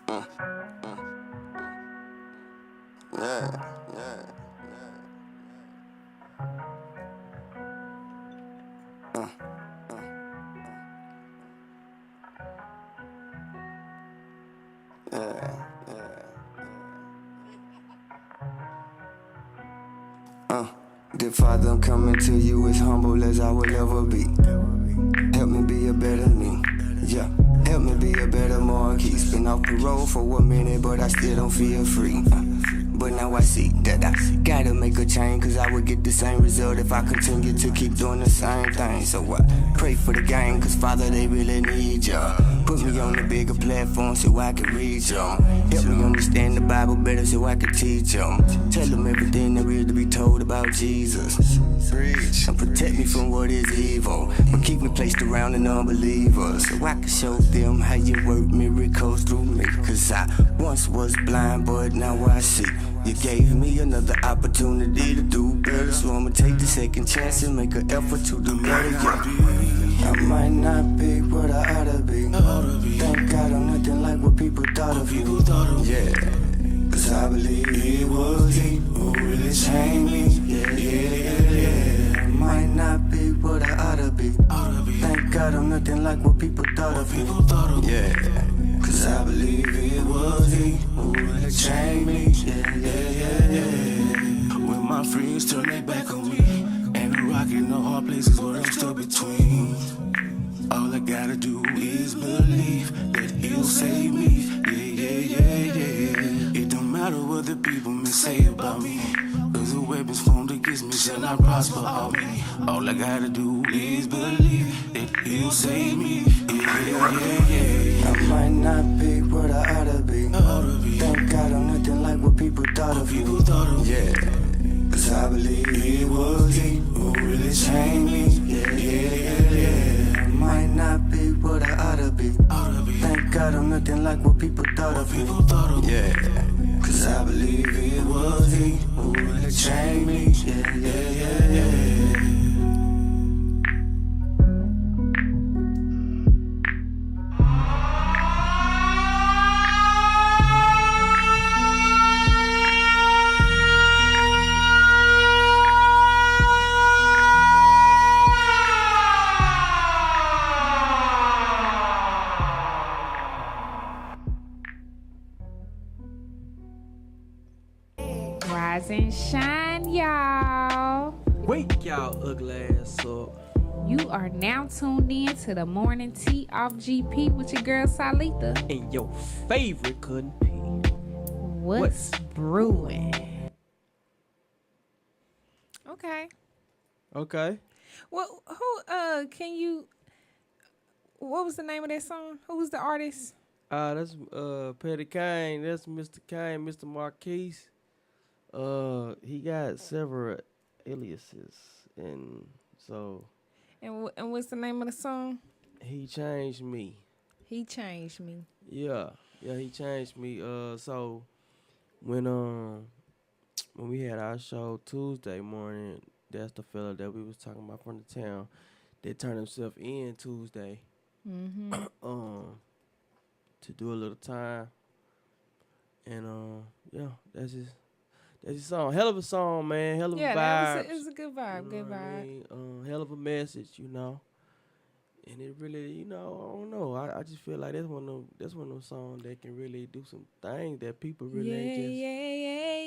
Uh, yeah, yeah, uh, yeah, yeah. Dear Father, I'm coming to you as humble as I will ever be. Help me be a better me. Yeah, help me be a better Marquis. Been off the road for a minute, but I still don't feel free. But now I see that I gotta make a change, cause I would get the same result if I continue to keep doing the same thing. So I pray for the gang, cause Father, they really need ya. Put me on the bigger platform so I can reach them. Help me understand the Bible better so I can teach them. Tell them everything there is to be told about Jesus. Preach. And protect me from what is evil, but keep me placed around an unbeliever, so I can show them how you work miracles through me. Cause I once was blind, but now I see. You gave me another opportunity to do better, so I'ma take the second chance and make an effort to do better. Yeah. I might not be what I ought to be. Thank God I'm nothing like what people thought of you. Yeah, cause I believe it was he who really changed me. Yeah, yeah, yeah, yeah. I might not be what I ought to be. Thank God I'm nothing like what people thought of you. Yeah, cause I believe it was he who really changed me. Yeah, yeah, yeah, yeah. When my friends turn their back on me, and the rock in the hard places where I'm stuck between. All I gotta do is believe that he'll save me. Yeah, yeah, yeah, yeah. It don't matter what the people may say about me, cause the weapons formed against me shall not prosper on me. All I gotta do is believe that he'll save me. Yeah, yeah, yeah. I might not be what I ought to be. Thank God I'm nothing like what people thought of you. Yeah, cause I believe it was he who really changed me. Yeah, yeah, yeah, yeah. I might not be what I ought to be. Thank God I'm nothing like what people thought of you. Yeah, cause I believe it was he who really changed me. Yeah, yeah, yeah, yeah. Rise and shine, y'all. Wake y'all ugly ass up. You are now tuned in to the morning tea off GP with your girl Salita. And your favorite couldn't be. What's brewing? Okay. Okay. Well, who can you? What was the name of that song? Who was the artist? That's Petty Kane. That's Mr. Kane, Mr. Marquise. He got several aliases, and so. And what's the name of the song? He changed me. He changed me. Yeah, he changed me. So when we had our show Tuesday morning, that's the fella that we was talking about from the town that turned himself in Tuesday. Mm-hmm. To do a little time, and yeah, that's his song. Hell of a song, man. Hell of a vibe. It was a good vibe. Good vibe. Hell of a message, And it really, I don't know. I just feel like that's one of them songs that can really do some things that people really ain't just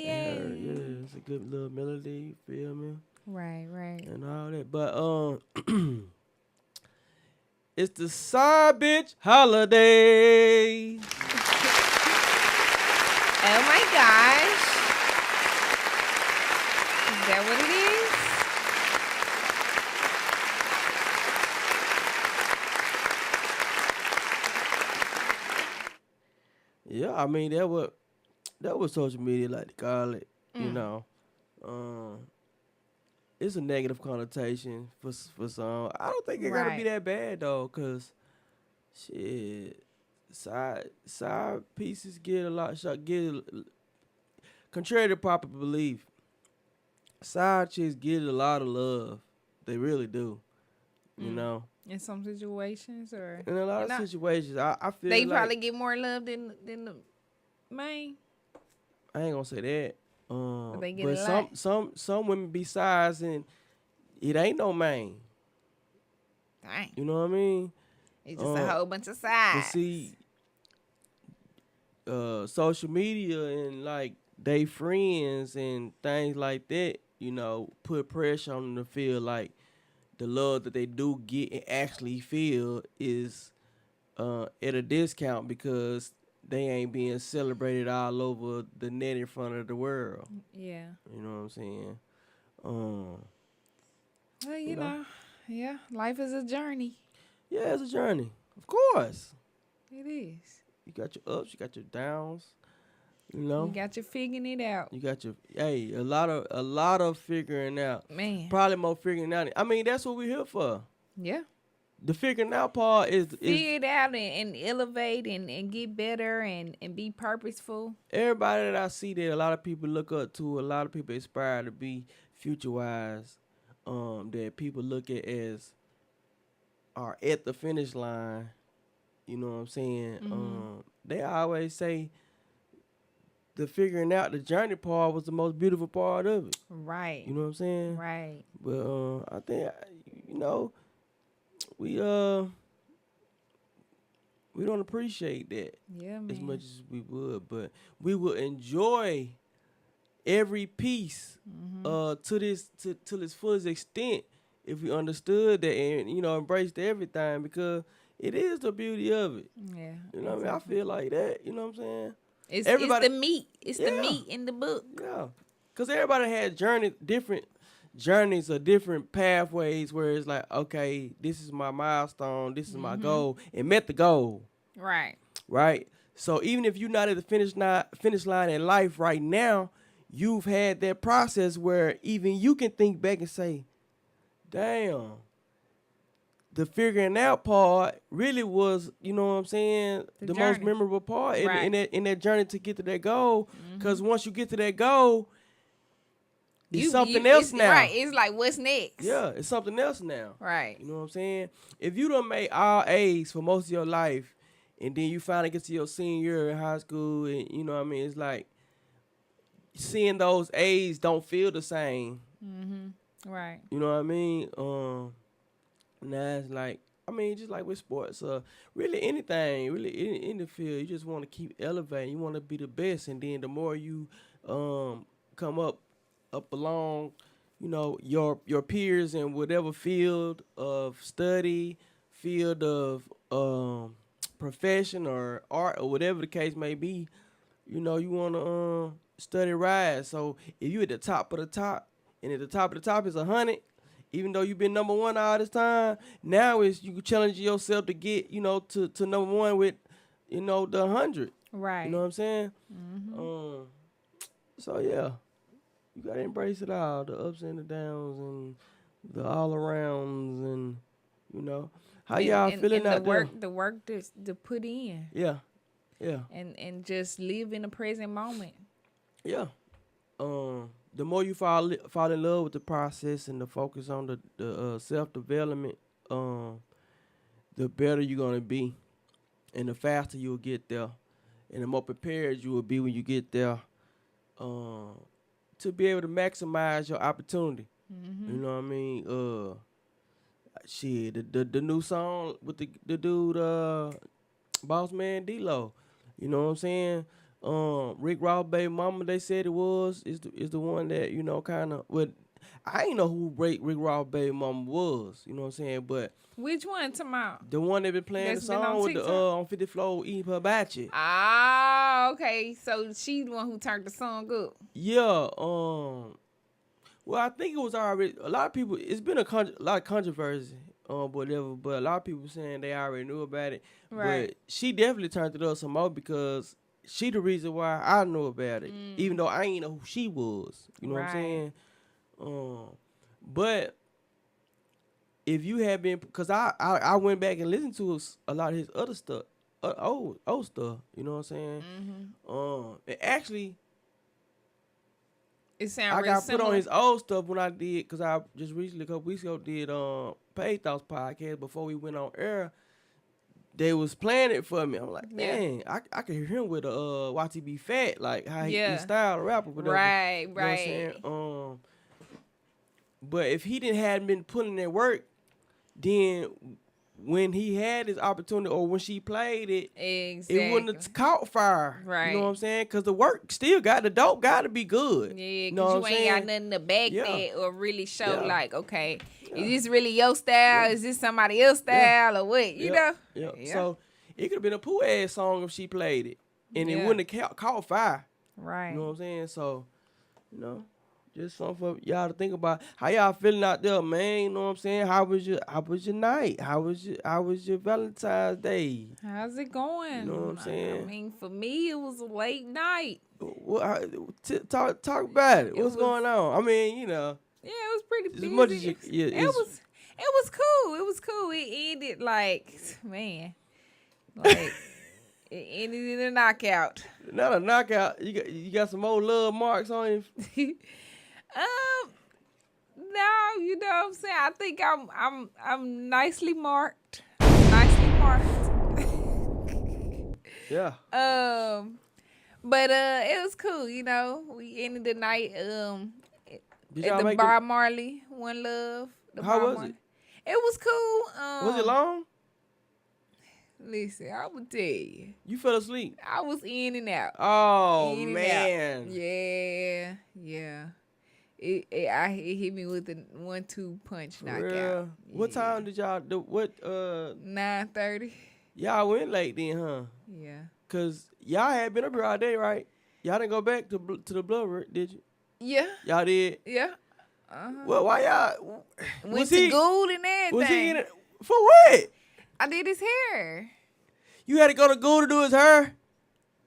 heard. Yeah, it's a good little melody, you feel me? Right. And all that. But it's the side bitch holiday. Oh my gosh. Is that what it is? Yeah, I mean that was social media like to call it. It's a negative connotation for some. I don't think it gotta be that bad though, cause shit, side pieces get a lot shot. Contrary to popular belief, side chicks get a lot of love. They really do. You know, in some situations, or in a lot of situations, I feel they like probably get more love than the man. I ain't gonna say that. But they get But a lot. some women besides, and it ain't no man. Dang. You know what I mean? It's just a whole bunch of But sides. see, social media and like they friends and things like that, you know, put pressure on them to feel like the love that they do get and actually feel is at a discount because they ain't being celebrated all over the net in front of the world. Yeah. You know what I'm saying? Well, you know, yeah, life is a journey. Yeah, it's a journey. Of course. It is. You got your ups, you got your downs. You know, You got your figuring it out. you got your a lot of figuring out. Man. Probably more figuring out. I mean, that's what we're here for. Yeah. The figuring out part is Figure it out and elevate and get better and be purposeful. everybody that I see that a lot of people look up to, a lot of people aspire to be future wise, that people look at as are at the finish line. You know what I'm saying? They always say the figuring out the journey part was the most beautiful part of it. Right. You know what I'm saying? Right. But I think we don't appreciate that Yeah, man. as much as we would, but we will enjoy every piece to its fullest extent if we understood that and embraced everything, because it is the beauty of it. Yeah. You know what I mean? I feel like that. You know what I'm saying? It's Everybody- the meat. It's the meat in the book. Yeah, because everybody had different journeys or different pathways where it's like, okay, this is my milestone, this is my goal, and met the goal, Right. right? So even if you're not at the finish line in life right now, you've had that process where even you can think back and say, damn, the figuring out part really was, you know what I'm saying, the most journey. memorable part Right. in that journey to get to that goal. Because once you get to that goal, it's something else now. Right. It's like, what's next? Yeah, it's something else now. Right. You know what I'm saying? If you done made all A's for most of your life, and then you finally get to your senior year in high school, and you know what I mean, it's like seeing those A's don't feel the same. Right. You know what I mean? Now it's like, I mean, just like with sports, really anything, really in the field, you just want to keep elevating. You want to be the best, and then the more you come up along, you know, your peers in whatever field of study, field of profession or art or whatever the case may be, you know, you want to study rise. So if you at the top of the top, and at the top of the top is 100, even though you've been number one all this time, now it's you challenge yourself to get, you know, to number one with, you know, the 100. Right. You know what I'm saying? So yeah, you gotta embrace it all, the ups and the downs and the all arounds, and you know how y'all feeling and out there. the work to put in. Yeah, yeah, And just live in the present moment. yeah. The more you fall in love with the process and the focus on the self development, the better you're gonna be, and the faster you'll get there, and the more prepared you will be when you get there, to be able to maximize your opportunity. You know what I mean? Shit, the new song with the dude, Boss Man D-Lo. You know what I'm saying? Rick Ross baby mama, they said is the one that, you know, kind of, well, I ain't know who Rick Ross baby mama was, you know what I'm saying, but Which one tomorrow? the one that been playing That's the been on song with the TikTok? on 50 Flow eating hibachi. Ah, okay. So she the one who turned the song up. Yeah, well, I think it was already, a lot of people, it's been a lot of controversy, whatever, but a lot of people saying they already knew about it. Right. But she definitely turned it up some more because she the reason why I knew about it, even though I ain't know who she was. You know what I'm saying? But if you had been, because I went back and listened to a lot of his other stuff, old stuff, you know what I'm saying? And actually, It sounds I real got similar. put on his old stuff when I did, because I just recently, a couple weeks ago, did Paid Thoughts podcast before we went on air. They was playing it for me. I'm like, man, I can hear him with YTB Fat, like how he style a rapper, whatever. Right, You know what I'm saying? But if he hadn't been putting that work, then when he had his opportunity or when she played it, it wouldn't have caught fire. Right. You know what I'm saying? Because the work still the dope got to be good. Yeah, because you know ain't got nothing to back that or really show like, okay, is this really your style? Yeah. Is this somebody else's style or what? You know? Yeah. So it could have been a Pooh ass song if she played it. And it wouldn't have caught fire. Right. You know what I'm saying? So, you know. Just something for y'all to think about. How y'all feeling out there, man? You know what I'm saying? How was your night? How was your Valentine's Day? How's it going? You know what I'm saying? I mean, for me, it was a late night. Talk about it. What's going on? I mean, you know. Yeah, it was pretty busy. As much as it was cool. It was cool. It ended like, man, like it ended in a knockout. Not a knockout. You got some old love marks on you. No, you know what I'm saying? I think I'm nicely marked. Nicely marked. Yeah. But it was cool, you know. We ended the night at the Bob Marley One Love. How was it? It was cool. Was it long? Listen, I would tell you. You fell asleep. I was in and out. Oh man. Yeah. It hit me with a 1-2 punch knockout. Yeah. What time did y'all do? 9:30. Y'all went late then, huh? Yeah. Cause y'all had been up here all day, right? Y'all didn't go back to the Blood, did you? Yeah. Y'all did. Yeah. Well, why y'all went to Gould and everything? Was he in it for what? I did his hair. You had to go to Gould to do his hair?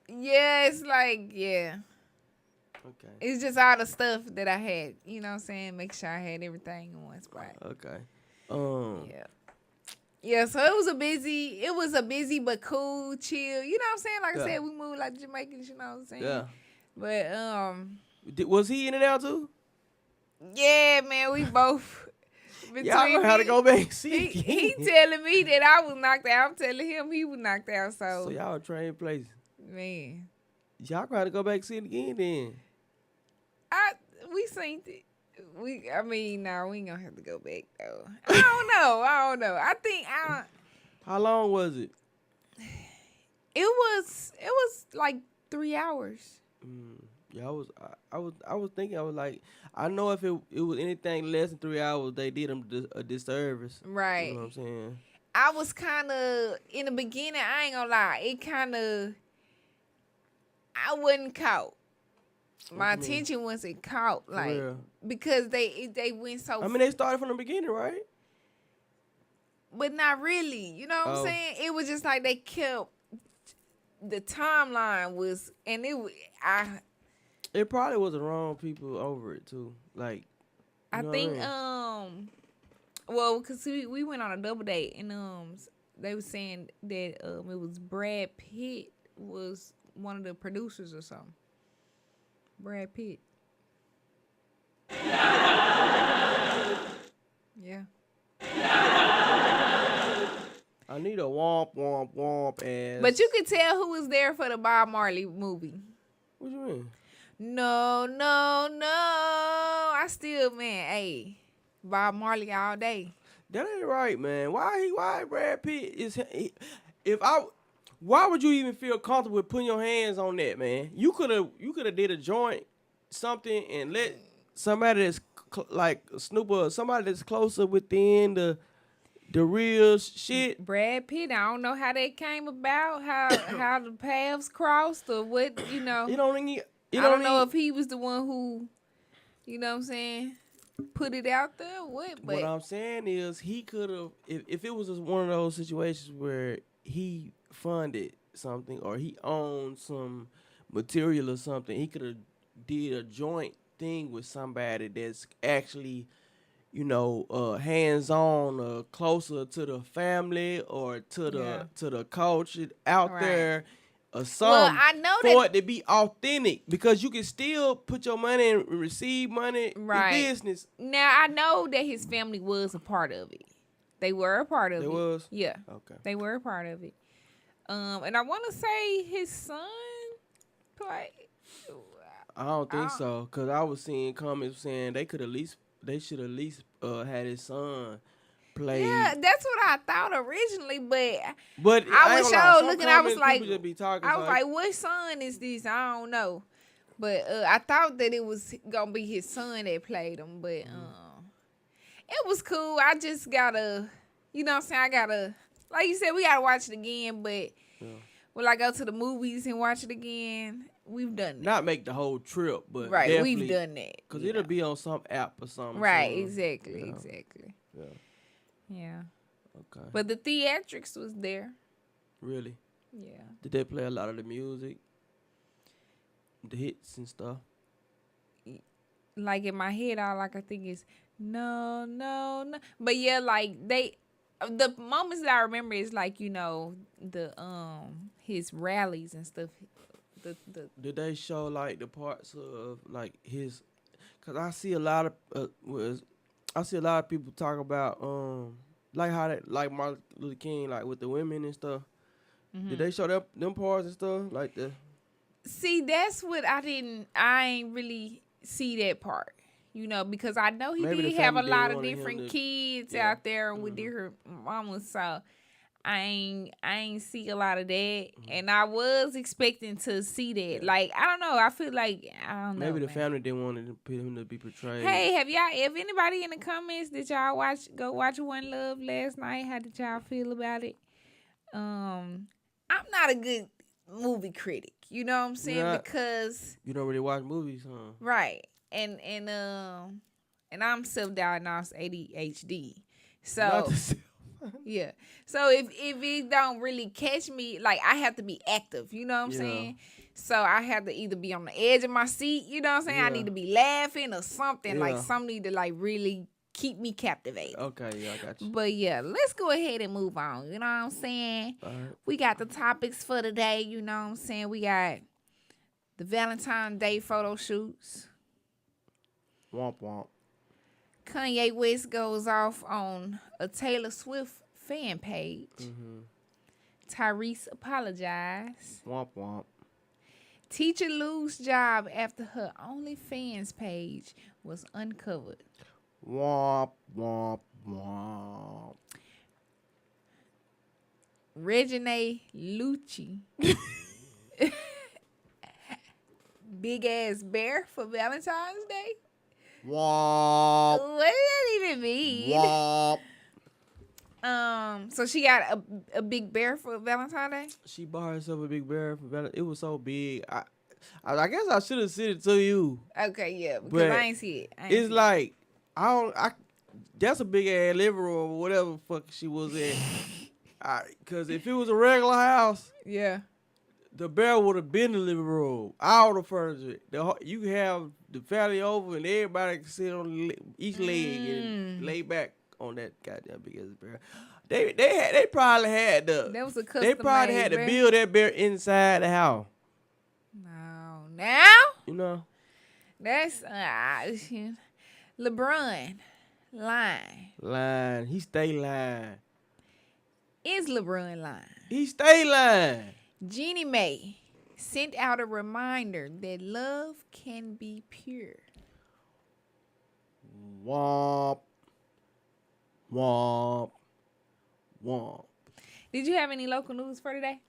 Yeah, it's like Okay. It's just all the stuff that I had, you know what I'm saying? Make sure I had everything in one spot. Okay. Yeah. Yeah, so it was a busy but cool, chill. You know what I'm saying? Like I said, we moved like Jamaicans, you know what I'm saying? Yeah. But was he in and out too? Yeah, man, we both. Y'all know how to go back and see. He telling me that I was knocked out. I'm telling him he was knocked out. So y'all trained places. Man. Y'all gonna have to go back and see it again then. We seen it. We ain't gonna have to go back though. I don't know. How long was it? It was like 3 hours. Yeah, I was thinking, I was like, I know if it was anything less than 3 hours, they did them a disservice. Right. You know what I'm saying? I was kind of, in the beginning, I ain't gonna lie, I wasn't caught. My attention wasn't caught, like, because they went so. I mean, they started from the beginning, right? But not really. You know what I'm saying? It was just like they kept the timeline was, and it probably was the wrong people over it too. Like, I think well, cause we went on a double date and they were saying that it was Brad Pitt was one of the producers or something. Brad Pitt. Yeah. I need a womp womp womp ass. But you could tell who was there for the Bob Marley movie. What you mean? No. I still, man, hey, Bob Marley all day. That ain't right, man. Why Brad Pitt why would you even feel comfortable with putting your hands on that, man? You could have did a joint, something, and let somebody that's like Snoop or somebody that's closer within the real shit. Brad Pitt, I don't know how that came about, how the paths crossed or what, you know. I don't know if he was the one who, you know what I'm saying, put it out there or what. But what I'm saying is he could have, if it was just one of those situations where he funded something or he owned some material or something, he could have did a joint thing with somebody that's actually, you know, hands-on or closer to the family or to the culture out there, a sum I know for it to be authentic, because you can still put your money and receive money in business. Now, I know that his family was a part of it. They were a part of it. They was? Yeah. Okay. They were a part of it. And I want to say his son played. I don't think so, because I was seeing comments saying they should at least had his son play. Yeah, that's what I thought originally, but I was looking. I was like, like, what son is this? I don't know, but I thought that it was gonna be his son that played him, but it was cool. I just gotta, you know what I'm saying? I gotta, like you said, we gotta watch it again, but will I go to the movies and watch it again? We've done that. Not make the whole trip, but right, we've done that. Because it'll be on some app or something. Right, exactly. Yeah. Okay. But the theatrics was there. Really? Yeah. Did they play a lot of the music? The hits and stuff? Like in my head, all I can think is, no. But yeah, like the moments that I remember is like, you know, the his rallies and stuff. Did they show like the parts of like his? Cause I see a lot of people talk about like how that, like Martin Luther King, like with the women and stuff. Mm-hmm. Did they show them parts and stuff like the? See, that's what I ain't really see that part. You know, because I know he did have a lot of different kids out there with different mamas, so I ain't see a lot of that, and I was expecting to see that. Like, I don't know. I feel like, I don't know. Maybe the family didn't want him to be portrayed. Hey, if anybody in the comments, did y'all go watch One Love last night? How did y'all feel about it? I'm not a good movie critic. You know what I'm saying? Because you don't really watch movies, huh? Right. And I'm self-diagnosed ADHD. So yeah. So if it don't really catch me, like, I have to be active, you know what I'm saying? So I have to either be on the edge of my seat, you know what I'm saying? I need to be laughing or something, like something to like really keep me captivated. Okay, yeah, I got you. But yeah, let's go ahead and move on, you know what I'm saying? All right. We got the topics for today, you know what I'm saying? We got the Valentine's Day photo shoots. Womp womp. Kanye West goes off on a Taylor Swift fan page. Tyrese apologized. Womp womp. Teacher lose job after her OnlyFans page was uncovered. Womp womp womp. Regine Lucci. Big ass bear for Valentine's Day. Womp. What does that even mean? Womp. So she got a big bear for Valentine's Day? She bought herself a big bear for Valentine's. It was so big. I guess I should have sent it to you. Okay, yeah, because I ain't see it. It's like that's a big ass living room or whatever the fuck she was in. Cause if it was a regular house, the bear would have been in the living room. All the furniture. You can have the family over and everybody can sit on each leg and lay back on that goddamn big ass bear. They probably had that was a custom they probably had to build that bear inside the house. No, now you know that's LeBron lying. He stay lying. Is LeBron lying? He stay lying. Jeannie Mae sent out a reminder that love can be pure. Womp. Womp. Womp. Did you have any local news for today?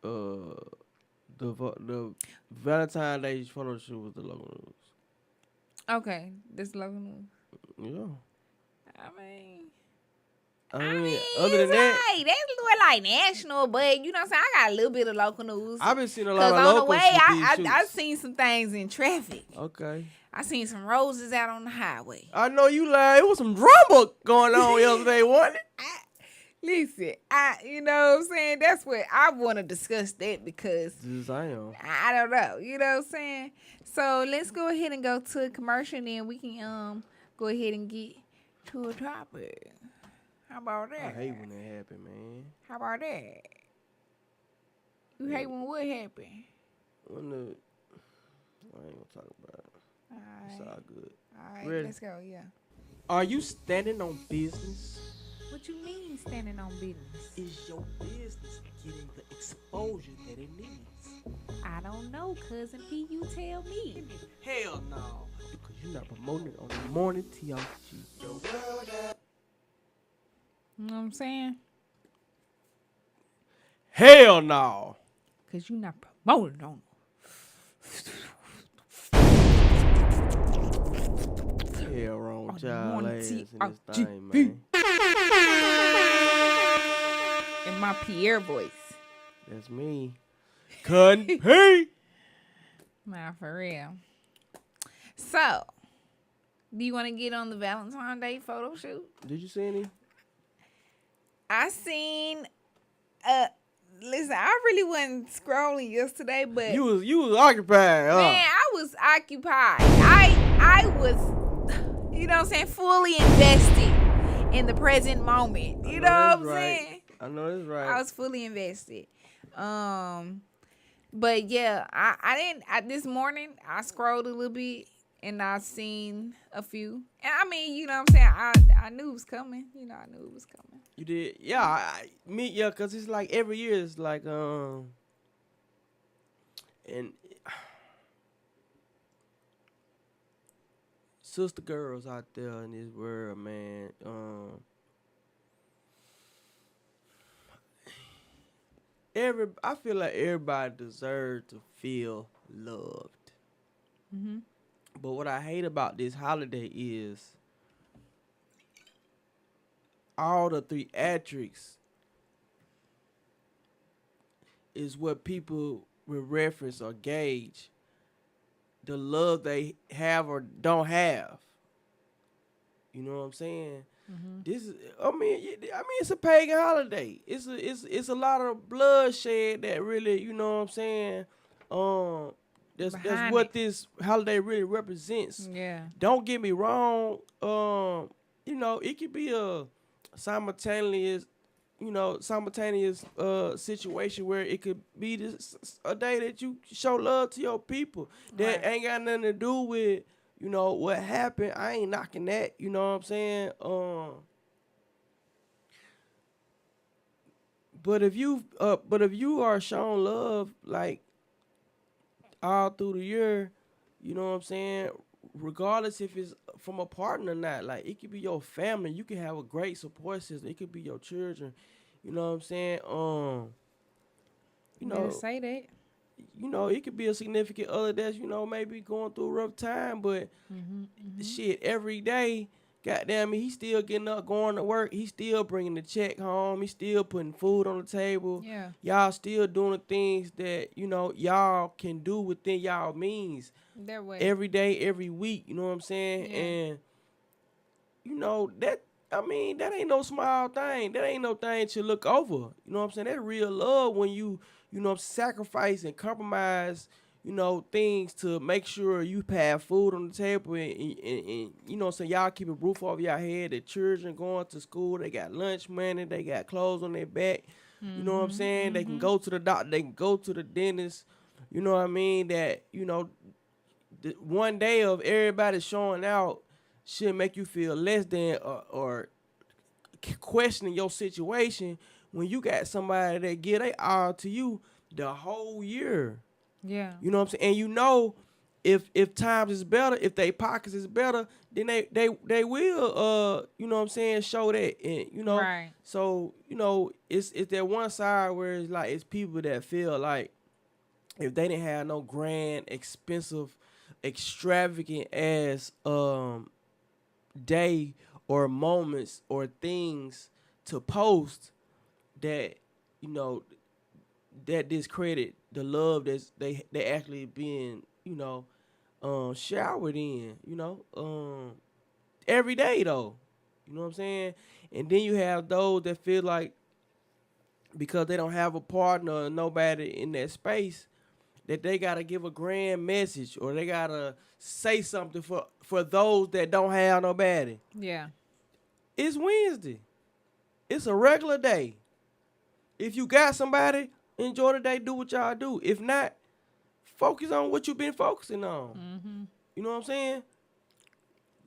The Valentine's Day photo shoot was the local news. Okay, this local news. Yeah. I mean, other than that, right. That's more like national, but you know what I'm saying? I got a little bit of local news. I've been seeing a lot of on locals the way, I seen some things in traffic. Okay. I seen some roses out on the highway. I know you lied. It was some drama going on yesterday, wasn't it? Listen, you know what I'm saying? That's what I want to discuss that because I don't know. You know what I'm saying? So let's go ahead and go to a commercial and then we can go ahead and get to a topic. How about that? I hate when that happen, man. How about that? You hate when what happened? When I ain't gonna talk about it. All right. It's all good. All right, Ready? let's go. Yeah. Are you standing on business? What you mean standing on business? Is your business getting the exposure that it needs? I don't know, cousin P. You tell me. Hell no. Because you're not promoting it on the morning TRG. You know what I'm saying? Hell no. Because you're not promoting on Hell wrong with y'all morning ass in this TRG. thing, man. In my Pierre voice. That's me. Couldn't pay. Nah, for real. So, do you want to get on the Valentine's Day photo shoot? Did you see any? I seen, listen, I really wasn't scrolling yesterday, but You was occupied, huh? man, I was occupied. I was, you know what I'm saying, fully invested in the present moment. You know what I'm saying? I know that's right. I was fully invested. But yeah, I didn't. This morning I scrolled a little bit and I seen a few. And I mean, you know what I'm saying? I knew it was coming. You know, I knew it was coming. You did? Yeah, cause it's like every year it's like and sister girls out there in this world, man. I feel like everybody deserves to feel loved. Mm-hmm. But what I hate about this holiday is all the theatrics is what people will reference or gauge the love they have or don't have. You know what I'm saying? Mm-hmm. This is, I mean, it's a pagan holiday. It's a lot of bloodshed that really, you know what I'm saying? That's what this holiday really represents. Yeah. Don't get me wrong. You know, it could be a simultaneous situation where it could be a day that you show love to your people that ain't got nothing to do with, you know, what happened. I ain't knocking that, you know what I'm saying? But if you are shown love like all through the year, you know what I'm saying? Regardless if it's from a partner or not, like it could be your family. You can have a great support system. It could be your children. You know what I'm saying? You know, say that. You know, it could be a significant other that's, you know, maybe going through a rough time, but shit, every day, goddamn it, he's still getting up, going to work. He's still bringing the check home. He's still putting food on the table. Yeah. Y'all still doing the things that, you know, y'all can do within y'all means. That way. Every day, every week, you know what I'm saying? Yeah. And, you know, that ain't no small thing. That ain't no thing to look over. You know what I'm saying? That's real love when you know, sacrifice and compromise, you know, things to make sure you have food on the table and you know, so y'all keep a roof over your head. The children going to school, they got lunch money, they got clothes on their back. You know what I'm saying? They can go to the doctor, they can go to the dentist. You know what I mean? That, you know, the one day of everybody showing out should make you feel less than or questioning your situation when you got somebody that give they all to you the whole year. Yeah. You know what I'm saying? And you know, if times is better, if they pockets is better, then they will you know what I'm saying, show that. And you know, right. So, you know, it's that one side where it's like it's people that feel like if they didn't have no grand, expensive, extravagant ass day or moments or things to post, that, you know, that discredit the love that's they actually being, you know, showered in, you know, every day though. You know what I'm saying? And then you have those that feel like because they don't have a partner or nobody in that space that they gotta give a grand message or they gotta say something for those that don't have nobody. Yeah. It's Wednesday. It's a regular day. If you got somebody Enjoy the day. Do what y'all do. If not, focus on what you've been focusing on. Mm-hmm. You know what I'm saying?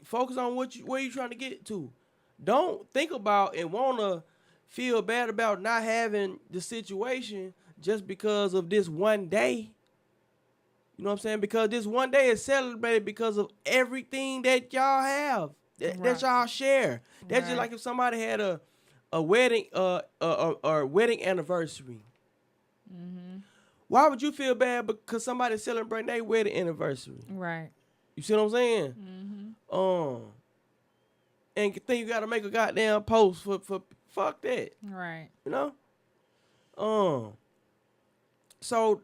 Focus on where you trying to get to. Don't think about and want to feel bad about not having the situation just because of this one day. You know what I'm saying? Because this one day is celebrated because of everything that y'all have, that y'all share. That's just like if somebody had a wedding or wedding anniversary. Mm-hmm. Why would you feel bad because somebody's celebrating their wedding anniversary? Right. You see what I'm saying? Mm-hmm. And think you gotta make a goddamn post for fuck that. Right. You know? So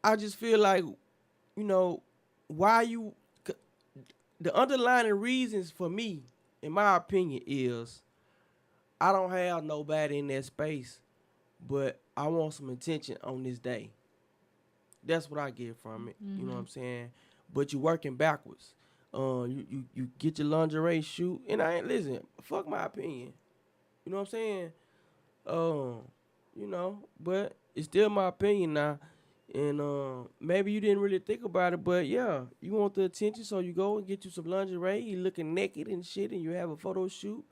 I just feel like, you know, the underlying reasons for me, in my opinion, is I don't have nobody in that space, but I want some attention on this day. That's what I get from it. You know what I'm saying? But you're working backwards. You get your lingerie shoot, and listen, fuck my opinion. You know what I'm saying? You know, but it's still my opinion now. And maybe you didn't really think about it, but yeah, you want the attention, so you go and get you some lingerie. You looking naked and shit, and you have a photo shoot.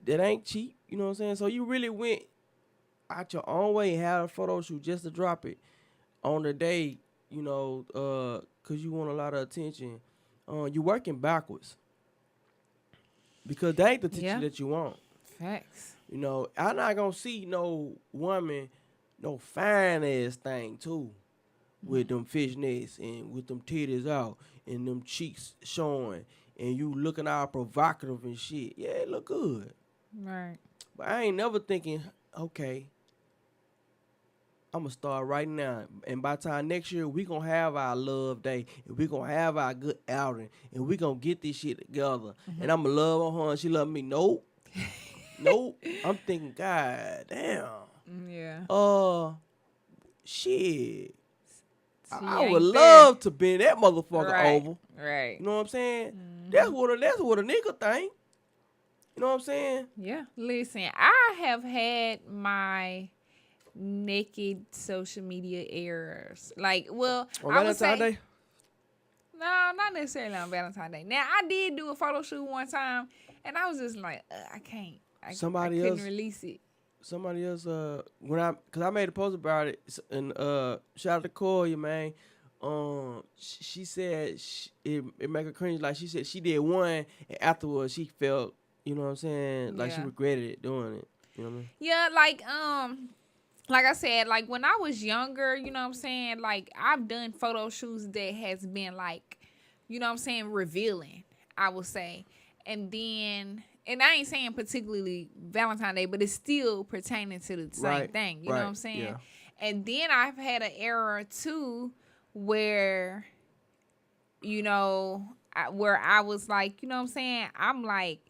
That ain't cheap, you know what I'm saying? So you really went out your own way and had a photo shoot just to drop it on the day, you know, because you want a lot of attention. You're working backwards because that ain't the attention that you want. Facts. You know, I'm not gonna see no woman, no fine ass thing too, with them fishnets and with them titties out and them cheeks showing and you looking all provocative and shit. Yeah, it look good. Right. But I ain't never thinking, okay, I'm gonna start right now, and by the time next year we gonna have our love day, and we gonna have our good outing, and we gonna get this shit together, and I'm gonna love on her, and she love me. Nope, nope. I'm thinking, God damn. Yeah. Shit. I would love to bend that motherfucker over. Right. You know what I'm saying? That's what a nigga think. You know what I'm saying? Yeah. Listen, I have had my naked social media errors. Like, well, on I would say Valentine's Day? No, not necessarily on Valentine's Day. Now, I did do a photo shoot one time, and I was just like, I can't. I couldn't release it. Somebody else, cause I made a post about it, and shout out to Koya, man. She said it make her cringe. Like she said, she did one, and afterwards she felt, you know what I'm saying, like she regretted it doing it. You know what I mean? Yeah, like I said, like when I was younger, you know what I'm saying, like I've done photo shoots that has been like, you know what I'm saying, revealing, I would say, and I ain't saying particularly Valentine's Day, but it's still pertaining to the same thing. You know what I'm saying? Yeah. And then I've had an era too where, you know, where I was like, you know what I'm saying? I'm like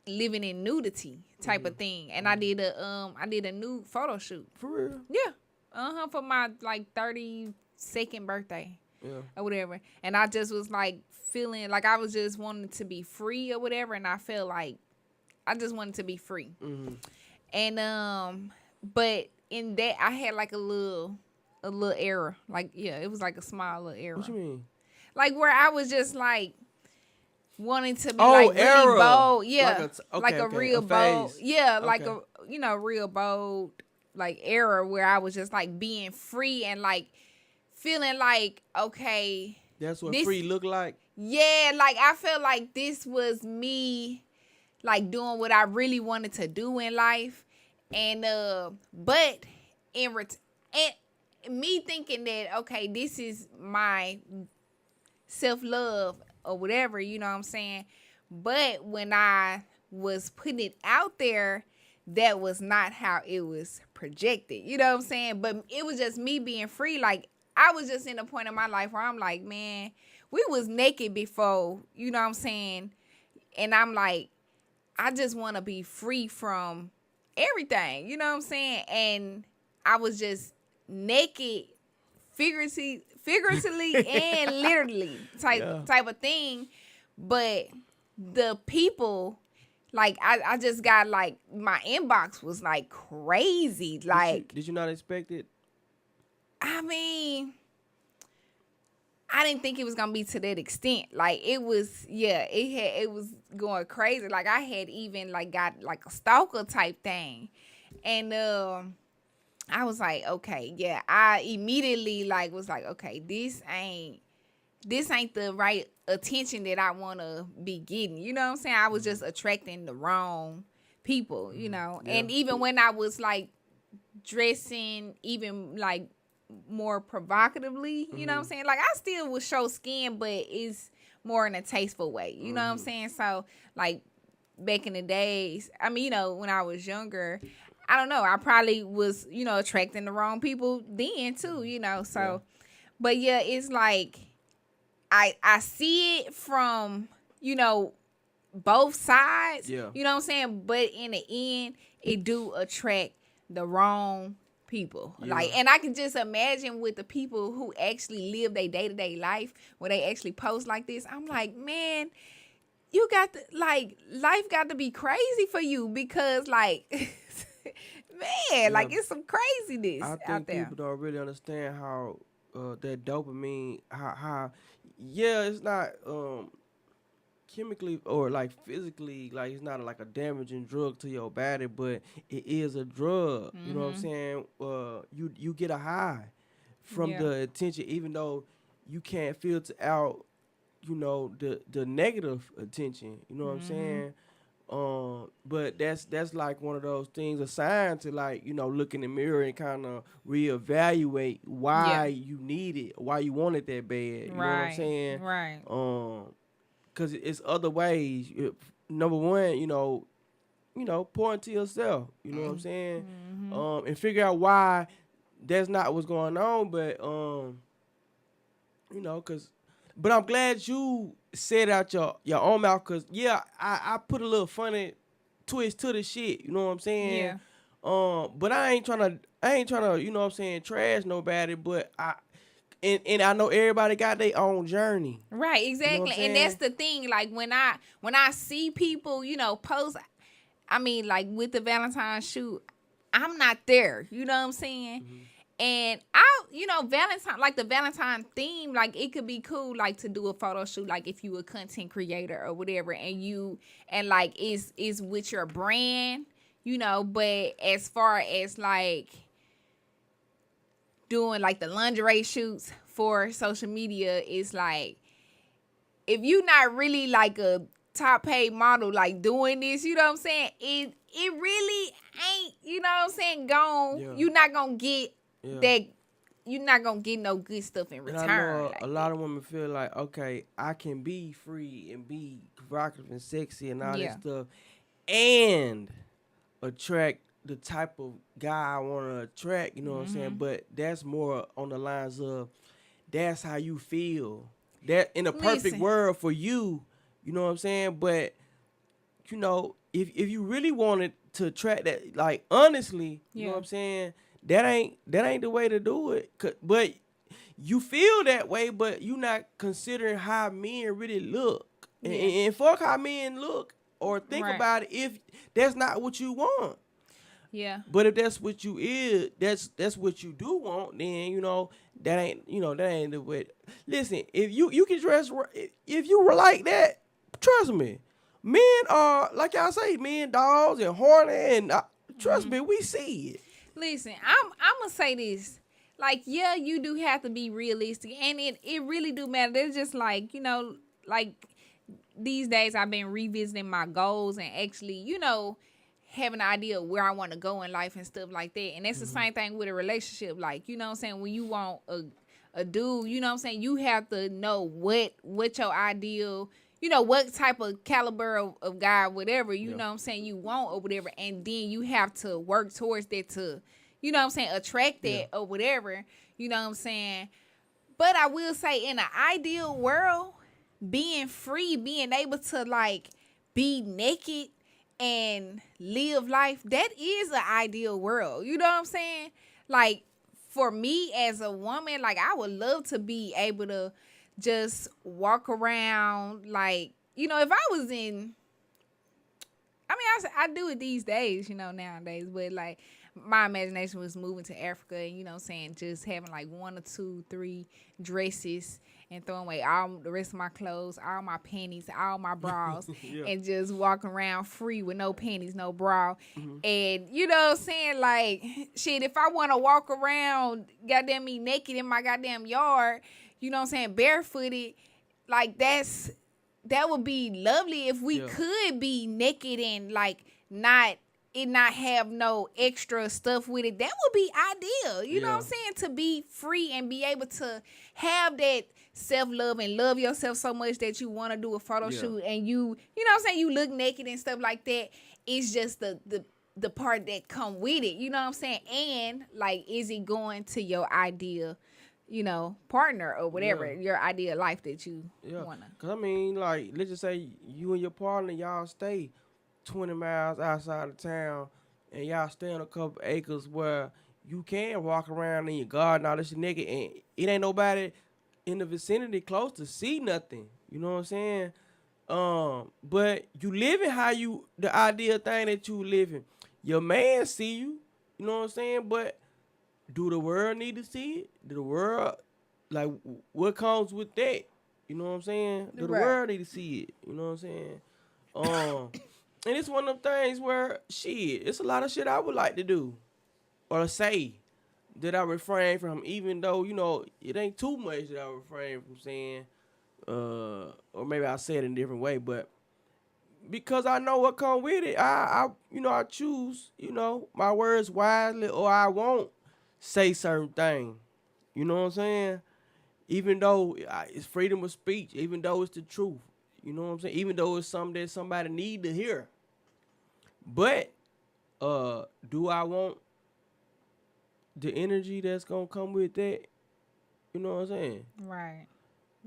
living in nudity type of thing. And I did a nude photo shoot. For real? Yeah. For my like 32nd birthday. Yeah. Or whatever. And I just was like feeling like I was just wanting to be free or whatever, and I felt like I just wanted to be free. And but in that I had like a little error. Like, yeah, it was like a small little error. What you mean? Like where I was just like wanting to be like really bold. Yeah. Like a real bold. Yeah, like a real bold like error where I was just like being free and like feeling like, okay, that's what free look like. Yeah, like I felt like this was me like doing what I really wanted to do in life. And but and me thinking that, okay, this is my self-love or whatever, you know what I'm saying? But when I was putting it out there, that was not how it was projected. You know what I'm saying? But it was just me being free. Like I was just in a point in my life where I'm like, man, we was naked before, you know what I'm saying? And I'm like, I just want to be free from everything, you know what I'm saying? And I was just naked, figuratively and literally type of thing. But the people Like, I just got, like, my inbox was, like, crazy. Like, did you not expect it? I mean, I didn't think it was gonna be to that extent. Like, it was, it was going crazy. Like, I had even, like, got, like, a stalker type thing. And, I was like, okay, yeah. I immediately, like, was like, okay, this ain't the right attention that I want to be getting. You know what I'm saying? I was just attracting the wrong people, you know. Yeah. And even when I was, like, dressing even, like, more provocatively, you know what I'm saying? Like, I still would show skin, but it's more in a tasteful way. You know what I'm saying? So, like, back in the days, I mean, you know, when I was younger, I don't know, I probably was, you know, attracting the wrong people then, too, you know. So, but, yeah, it's like, I see it from, you know, both sides, you know what I'm saying? But in the end, it do attract the wrong people. Like, and I can just imagine with the people who actually live their day-to-day life, where they actually post like this, I'm like, man, you got to, like, life got to be crazy for you because, like, man, like, it's some craziness out there. I think people don't really understand how that dopamine, how it's not chemically or like physically, like it's not like a damaging drug to your body, but it is a drug. You know what I'm saying? You get a high from the attention, even though you can't filter out, you know, the negative attention. You know what I'm saying? But that's like one of those things, a sign to, like, you know, look in the mirror and kind of reevaluate why you need it, why you want it that bad. You know what I'm saying? Right. Because it's other ways. Number one, you know, pour into yourself. You know what I'm saying? And figure out why that's not what's going on. But you know, but I'm glad you said out your own mouth, because I put a little funny twist to the shit. You know what I'm saying? Yeah. But I ain't trying to, you know what I'm saying, trash nobody. But And I know everybody got their own journey. Right, exactly. You know and that's the thing. Like, when I see people, you know, post, I mean, like, with the Valentine's shoot, I'm not there. You know what I'm saying? And you know, the Valentine theme, like, it could be cool, like, to do a photo shoot, like, if you a content creator or whatever, and like, is with your brand, you know. But as far as, like, doing, like, the lingerie shoots for social media, is like, if you not really, like, a top paid model, like, doing this, you know what I'm saying, it really ain't, you know what I'm saying, you're not gonna get that, you're not gonna get no good stuff in return. And I know like a lot of women feel like, okay, I can be free and be provocative and sexy and all that stuff and attract the type of guy I want to attract, you know what I'm saying? But that's more on the lines of, that's how you feel. That in a perfect world for you, you know what I'm saying? But, you know, if you really wanted to attract that, like, honestly, you know what I'm saying, that ain't the way to do it. But you feel that way, but you not considering how men really look. And fuck how men look or think about it if that's not what you want. Yeah. But if that's what you is, that's what you do want, then, you know, that ain't the way. Listen, if you can dress, if you were like that, trust me, men are, like y'all say, men dogs and horny, and trust me, we see it. Listen, I'm gonna say this. Like, yeah, you do have to be realistic, and it really do matter. It's just like, you know, like, these days I've been revisiting my goals and actually, you know, having an idea of where I want to go in life and stuff like that. And that's the same thing with a relationship. Like, you know what I'm saying, when you want a dude, you know what I'm saying, you have to know what your ideal, you know, what type of caliber of guy, whatever, you know what I'm saying, you want or whatever. And then you have to work towards that to, you know what I'm saying, attract that or whatever, you know what I'm saying. But I will say, in an ideal world, being free, being able to, like, be naked and live life, that is an ideal world. You know what I'm saying? Like, for me as a woman, like, I would love to be able to just walk around, like, you know, if I was in, mean, I do it these days, nowadays. But like my imagination was moving to Africa, and what I'm saying, just having like 1 or 2, 3 dresses and throwing away all the rest of my clothes, all my panties, all my bras, and just walking around free with no panties, no bra. And what I'm saying, like, shit, if I want to walk around goddamn me naked in my goddamn yard, what I'm saying, barefooted, like that would be lovely if we could be naked and like not have no extra stuff with it. That would be ideal. You know what I'm saying? To be free and be able to have that self-love and love yourself so much that you want to do a photo shoot and you know what I'm saying, you look naked and stuff like that. It's just the part that come with it. You know what I'm saying? And like, is it going to your ideal, partner or whatever, your ideal life that you want to. Because, I mean, like, let's just say you and your partner, y'all stay 20 miles outside of town and y'all stay on a couple acres where you can walk around in your garden, all this shit naked, and it ain't nobody in the vicinity close to see nothing. You know what I'm saying? But you living how the ideal thing that you living. Your man see you, you know what I'm saying? But do the world need to see it? Do the world, like, what comes with that? You know what I'm saying? Do the world need to see it? You know what I'm saying? And it's one of them things where, shit, it's a lot of shit I would like to do or say that I refrain from, even though, it ain't too much that I refrain from saying, or maybe I say it in a different way, but because I know what comes with it, I choose, my words wisely, or I won't say certain things. You know what I'm saying? Even though it's freedom of speech, even though it's the truth. You know what I'm saying? Even though it's something that somebody need to hear. But do I want the energy that's gonna come with that? You know what I'm saying? Right.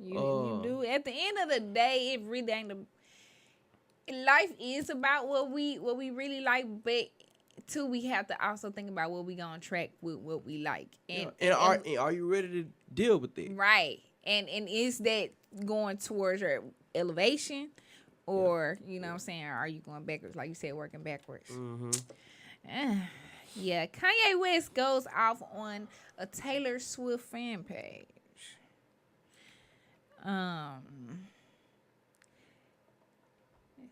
You do. At the end of the day, it really ain't life is about what we really like, but too, we have to also think about what we gonna track with what we like. And are you ready to deal with it? Right. And is that going towards your elevation, or you know what I'm saying, are you going backwards, like you said, working backwards? Yeah, Kanye West goes off on a Taylor Swift fan page.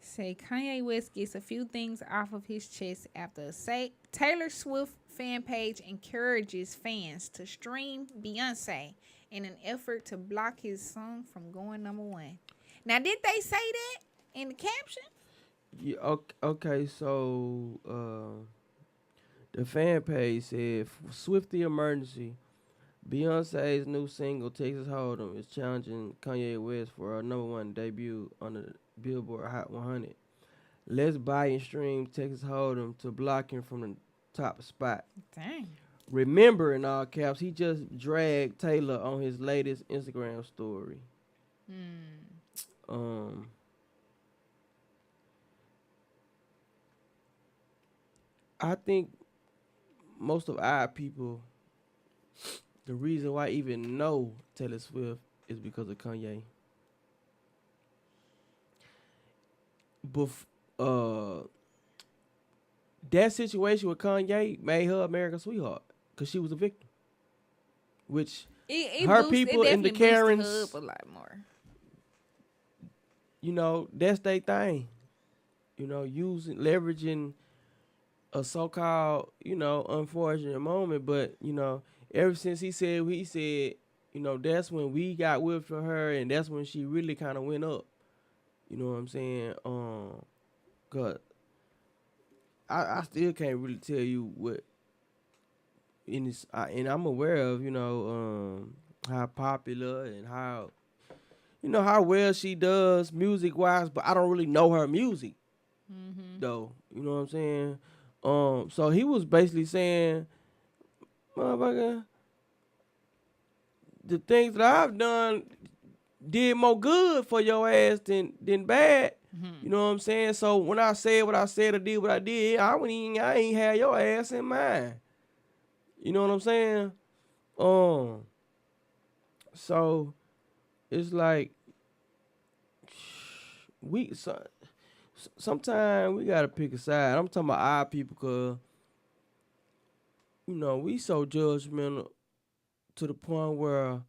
Say Kanye West gets a few things off of his chest after Taylor Swift fan page encourages fans to stream Beyonce in an effort to block his song from going #1. Now, did they say that in the caption? Yeah. Okay. So the fan page said, "Swifty emergency. Beyonce's new single Texas Hold'em is challenging Kanye West for a #1 debut on the Billboard Hot 100. Let's buy and stream Texas Hold'em to block him from the top spot." Dang. Remember, in all caps, he just dragged Taylor on his latest Instagram story. I think most of our people, the reason why I even know Taylor Swift is because of Kanye. But that situation with Kanye made her America's sweetheart because she was a victim. Which her people in the Karens, a lot more. That's their thing. Leveraging a so-called, unfortunate moment. But, ever since he said, that's when we got whipped for her, and that's when she really kind of went up. You know what I'm saying? Cause I still can't really tell you what in this, and I'm aware of, how popular and how well she does music wise, but I don't really know her music though. You know what I'm saying? So he was basically saying, motherfucker, the things that I've done did more good for your ass than bad. You know what I'm saying? So when I said what I said or did what I did, I ain't had your ass in mind. You know what I'm saying? So it's like sometimes we gotta pick a side. I'm talking about our people, cause we so judgmental to the point where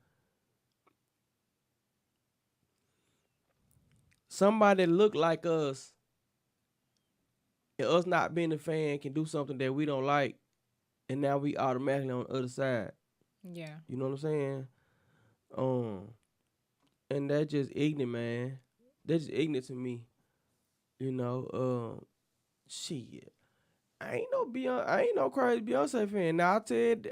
somebody that look like us and us not being a fan can do something that we don't like, and now we automatically on the other side. Yeah. You know what I'm saying? And that's just ignorant, man. That's just ignorant to me. Shit. I ain't no crazy Beyonce fan. Now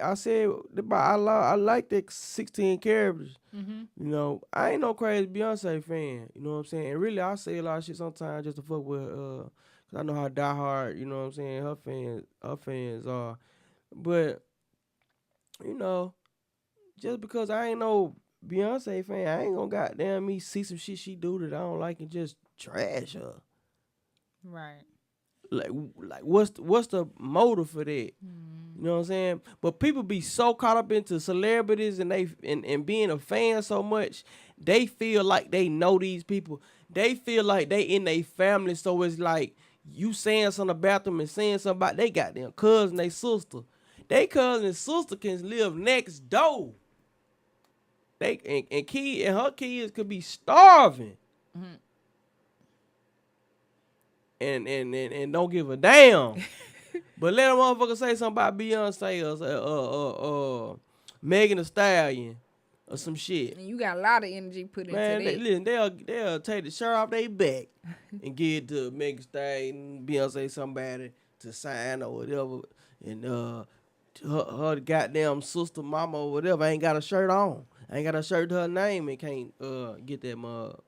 I said about I like that 16 characters. Mm-hmm. I ain't no crazy Beyonce fan. You know what I'm saying? And really, I say a lot of shit sometimes just to fuck with cause I know how diehard, you know what I'm saying, her fans are. But just because I ain't no Beyonce fan, I ain't gonna goddamn me see some shit she do that I don't like and just trash her. Right. Like what's the motive for that? Mm. You know what I'm saying? But people be so caught up into celebrities and and being a fan so much, they feel like they know these people. They feel like they in their family, so it's like you saying something about them and saying something about they goddamn cousin, they sister. They cousin and sister can live next door. They and her kids could be starving. Mm-hmm. And don't give a damn. But let a motherfucker say something about Beyonce or Megan Thee Stallion or some shit. And you got a lot of energy put into that. Man, they'll take the shirt off their back and give it to Megan Thee Stallion, Beyonce, somebody to sign or whatever. And her goddamn sister, mama or whatever ain't got a shirt on. Ain't got a shirt to her name and can't get that mug.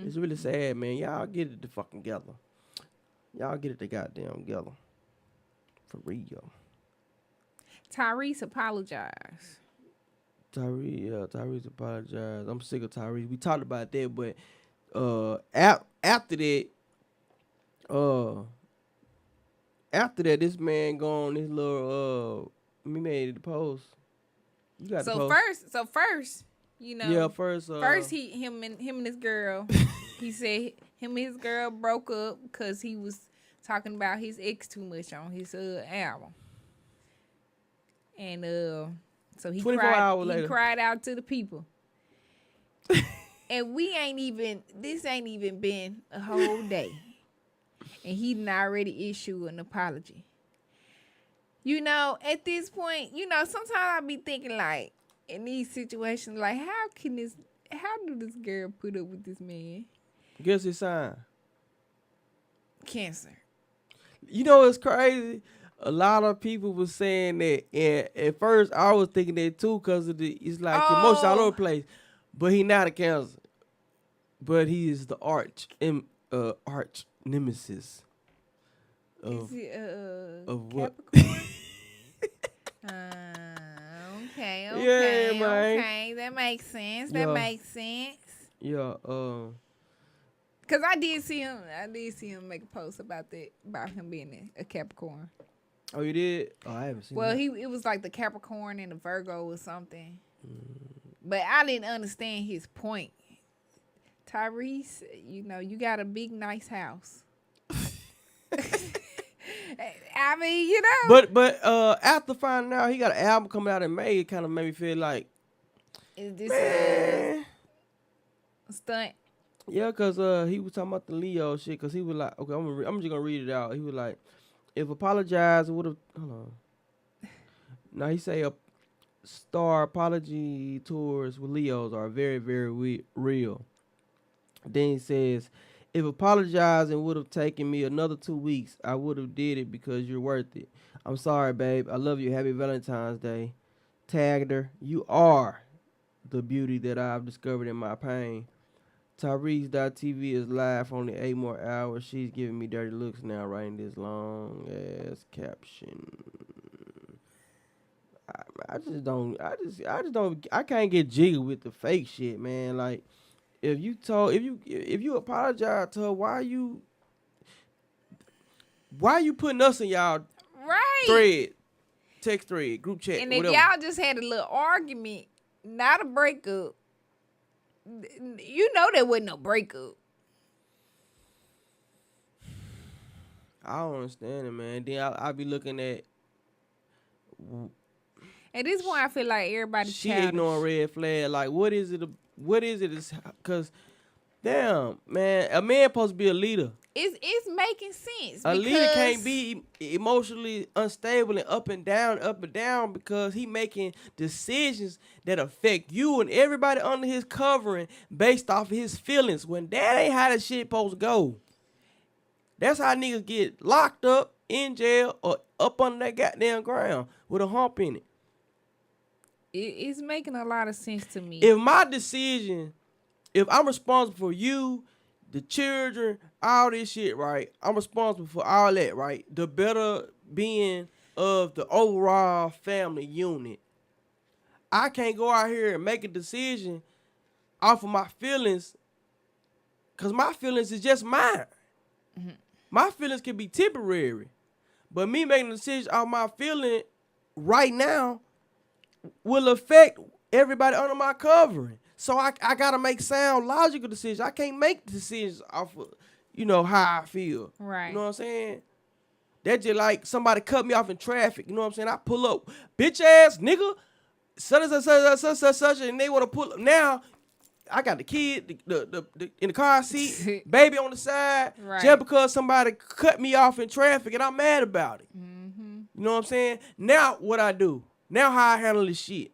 It's really sad, man. Y'all get it the fucking together. Y'all get it the goddamn together. For real. Tyrese apologized. Tyrese apologized. I'm sick of Tyrese. We talked about that, but after that, this man gone this little we made the post. You got the post. First, Yeah, first him and his girl. He said him and his girl broke up because he was talking about his ex too much on his album. And so he cried out to the people. And this ain't even been a whole day. And he done already issued an apology. At this point, sometimes I be thinking like, in these situations, like, how do this girl put up with this man? Guess his sign. Cancer. It's crazy. A lot of people was saying that, and at first I was thinking that too, because it's like emotion all over the place. But he not a Cancer. But he is the arch nemesis of what? Okay. Yeah, man. Okay, that makes sense. Yeah. Cause I did see him make a post about him being a Capricorn. Oh, you did? Oh, I haven't seen. Well, it was like the Capricorn and the Virgo or something. But I didn't understand his point. Tyrese, you got a big, nice house. I mean, But after finding out he got an album coming out in May, it kind of made me feel like, is this a stunt? Yeah, cause he was talking about the Leo shit. Cause he was like, okay, I'm just gonna read it out. He was like, if apologize would have, hold on. Now he say star apology tours with Leos are very, very real. Then he says, if apologizing would have taken me another 2 weeks, I would have did it because you're worth it. I'm sorry, babe. I love you. Happy Valentine's Day. Tagged her. You are the beauty that I've discovered in my pain. Tyrese.tv is live for only 8 more hours. She's giving me dirty looks now, writing this long ass caption. I can't get jiggy with the fake shit, man. Like, if you apologize to her, why you putting us in y'all thread, text thread, group chat, and whatever. if y'all just had a little argument, not a breakup, there wasn't no breakup. I don't understand it, man. Then I be looking at. At this point, I feel like everybody's she childish. ignoring red flag. Like, what is it? What is it? Because, damn, man, a man supposed to be a leader. It's making sense. A leader can't be emotionally unstable and up and down because he making decisions that affect you and everybody under his covering based off of his feelings. When that ain't how the shit supposed to go. That's how niggas get locked up, in jail, or up under that goddamn ground with a hump in it. It's making a lot of sense to me. If my decision, if I'm responsible for you, the children, all this shit, right? I'm responsible for all that, right? The better being of the overall family unit. I can't go out here and make a decision off of my feelings, because my feelings is just mine. Mm-hmm. My feelings can be temporary, but me making a decision off my feeling right now will affect everybody under my covering. So I gotta make sound, logical decisions. I can't make decisions off of, how I feel. Right. You know what I'm saying? That's just like somebody cut me off in traffic. You know what I'm saying? I pull up, bitch ass nigga, such, and they want to pull up. Now, I got the kid, the in the car seat, baby on the side, right. Just because somebody cut me off in traffic and I'm mad about it. Mm-hmm. You know what I'm saying? Now what I do? Now how I handle this shit?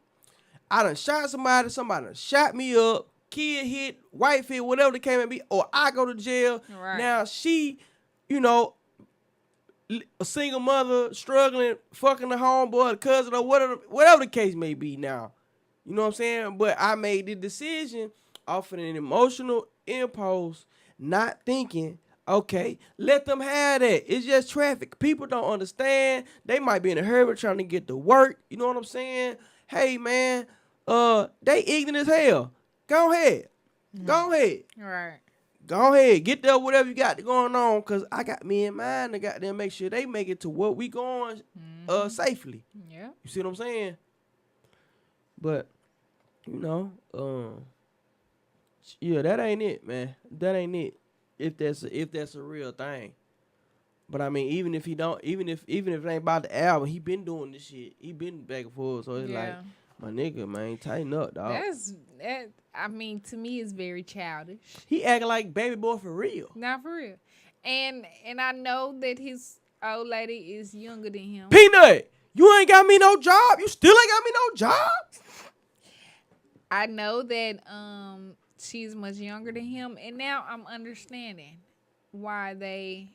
I done shot somebody done shot me up, kid hit, wife hit, whatever the case may be, or I go to jail. Right. Now she, a single mother struggling, fucking the homeboy, the cousin, or whatever the case may be now. You know what I'm saying? But I made the decision off of an emotional impulse, not thinking, okay, let them have that. It's just traffic. People don't understand. They might be in a hurry trying to get to work. You know what I'm saying? Hey, man, they ignorant as hell. Go ahead. Mm-hmm. Go ahead. Right. Go ahead. Get there, whatever you got going on, because I got me in mind to goddamn make sure they make it to where we going safely. Yeah. You see what I'm saying? But, yeah, that ain't it, man. That ain't it. If that's a real thing. But I mean, even if it ain't about the album, he been doing this shit. He been back and forth. So it's like, my nigga, man, tighten up, dog. To me, it's very childish. He acting like baby boy for real. Not for real. And I know that his old lady is younger than him. Peanut, you ain't got me no job. You still ain't got me no job. I know that she's much younger than him, and now I'm understanding why they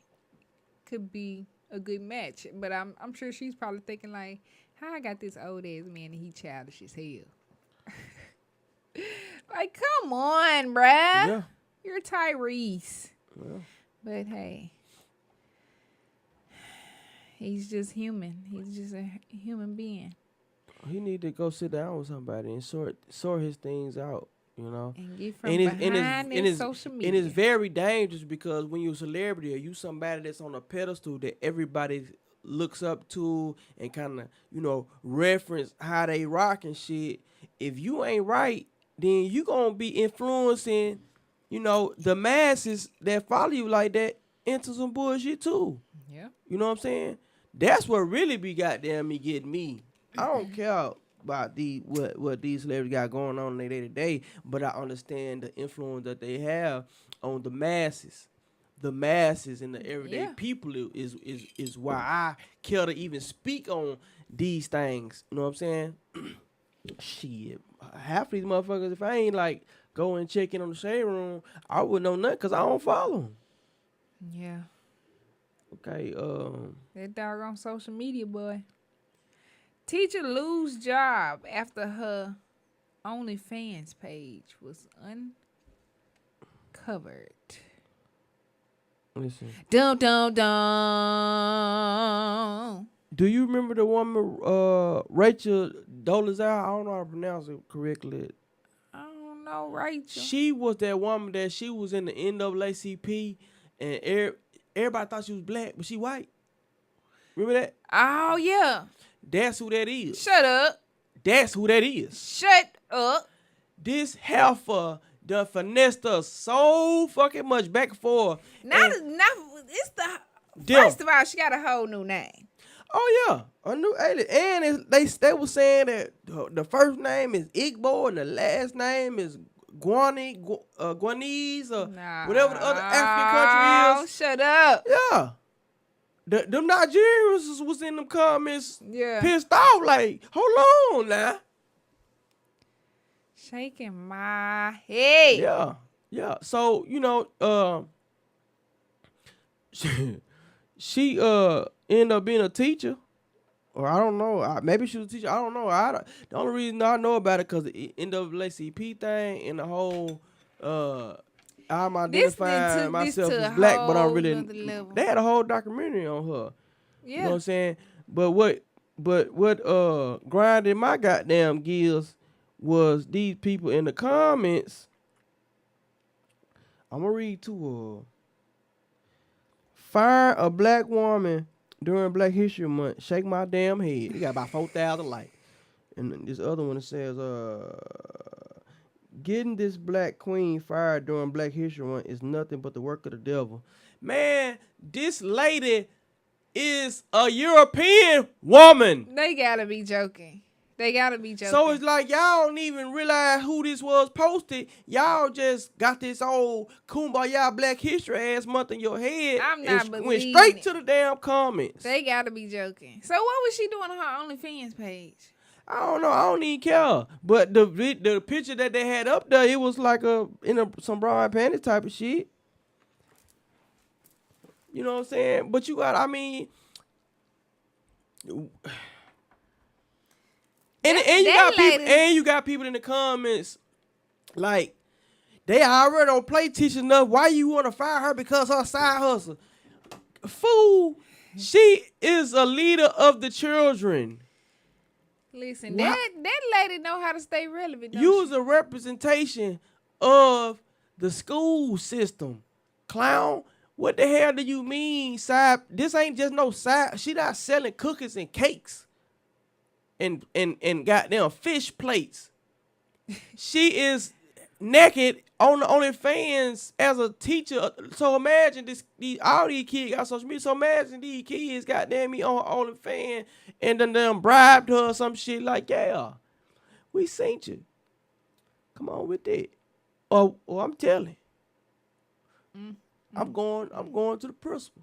could be a good match. But I'm sure she's probably thinking like, how I got this old ass man and he childish as hell. Like, come on, bruh. Yeah. You're Tyrese. Yeah. But hey, he's just human. He's just a human being. He need to go sit down with somebody and sort his things out, And get from behind social media. And it's very dangerous because when you're a celebrity or you somebody that's on a pedestal that everybody looks up to and kind of, reference how they rock and shit, if you ain't right, then you going to be influencing, the masses that follow you like that into some bullshit too. Yeah. You know what I'm saying? That's what really be goddamn me getting me. I don't care about what these celebrities got going on in their day-to-day, but I understand the influence that they have on the masses. The masses and the everyday people is why I care to even speak on these things. You know what I'm saying? Shit, half of these motherfuckers, if I ain't like go and check in on the shade room, I wouldn't know nothing because I don't follow them. Yeah. Okay. That doggone social media boy. Teacher lose job after her OnlyFans page was uncovered. Listen. Dun. Do you remember the woman, Rachel Dolezal? I don't know how to pronounce it correctly. I don't know, Rachel. She was that woman that she was in the NAACP, and everybody thought she was black, but she white. Remember that? Oh, yeah. That's who that is. Shut up. That's who that is. Shut up. This heifer done finessed us so fucking much back and forth. It's the First of all, she got a whole new name. Oh yeah, a new alien. And they were saying that the first name is Igbo and the last name is Guanese or whatever the other African country is. Oh, shut up. Yeah. Them Nigerians was in them comments pissed off, like, hold on now. Shaking my head. Yeah. So, she ended up being a teacher. Or I don't know. Maybe she was a teacher. I don't know. The only reason I know about it because the NAACP thing and the whole I'm identifying myself as black, but I'm really. They had a whole documentary on her. Yeah. You know what I'm saying? But what grinded my goddamn gears was these people in the comments. I'm gonna read to fire a black woman during Black History Month. Shake my damn head. You got about 4,000 likes. And this other one that says getting this black queen fired during Black History Month is nothing but the work of the devil. Man, this lady is a European woman. They gotta be joking. So it's like y'all don't even realize who this was posted. Y'all just got this old kumbaya Black History ass month in your head. I'm not believing went straight to the damn comments. They gotta be joking. So what was she doing on her OnlyFans page? I don't know. I don't even care. But the picture that they had up there, it was like some bra and panties type of shit. You know what I'm saying? But you got, I mean, and you got people in the comments like they already don't play teach enough. Why you want to fire her because her side hustle? Fool, she is a leader of the children. Listen, that lady know how to stay relevant. Use a representation of the school system, clown. What the hell do you mean, side? This ain't just no side. She not selling cookies and cakes and goddamn fish plates. She is naked on the OnlyFans as a teacher. So imagine all these kids got social media. So imagine these kids goddamn me on OnlyFans and then them bribed her or some shit like, yeah, we seen you. Come on with that. Or I'm telling. I'm going to the principal.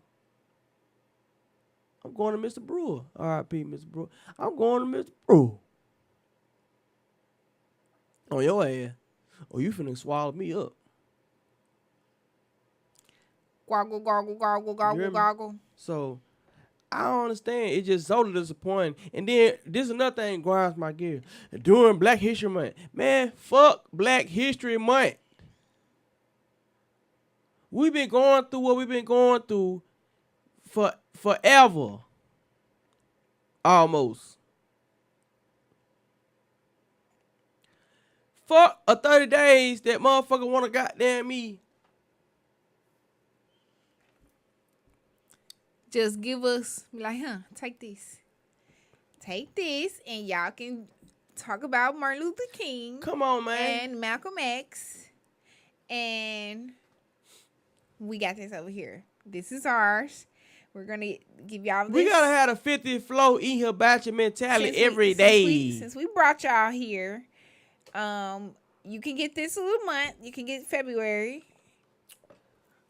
I'm going to Mr. Brewer. R.I.P. Mr. Brewer. I'm going to Mr. Brewer. On your ass. Or you finna swallow me up. Gargle, gargle, gargle, gargle, gargle. So, I don't understand. It's just so disappointing. And then, this is another thing grinds my gear. During Black History Month. Man, fuck Black History Month. We've been going through what we've been going through for forever. Almost. Fuck a 30 days that motherfucker wanna goddamn me. Just give us, like, take this. Take this, and y'all can talk about Martin Luther King. Come on, man. And Malcolm X. And we got this over here. This is ours. We're going to give y'all this. We got to have a 50 flow, eat hibachi mentality every day. Since we brought y'all here, you can get this a little month. You can get February.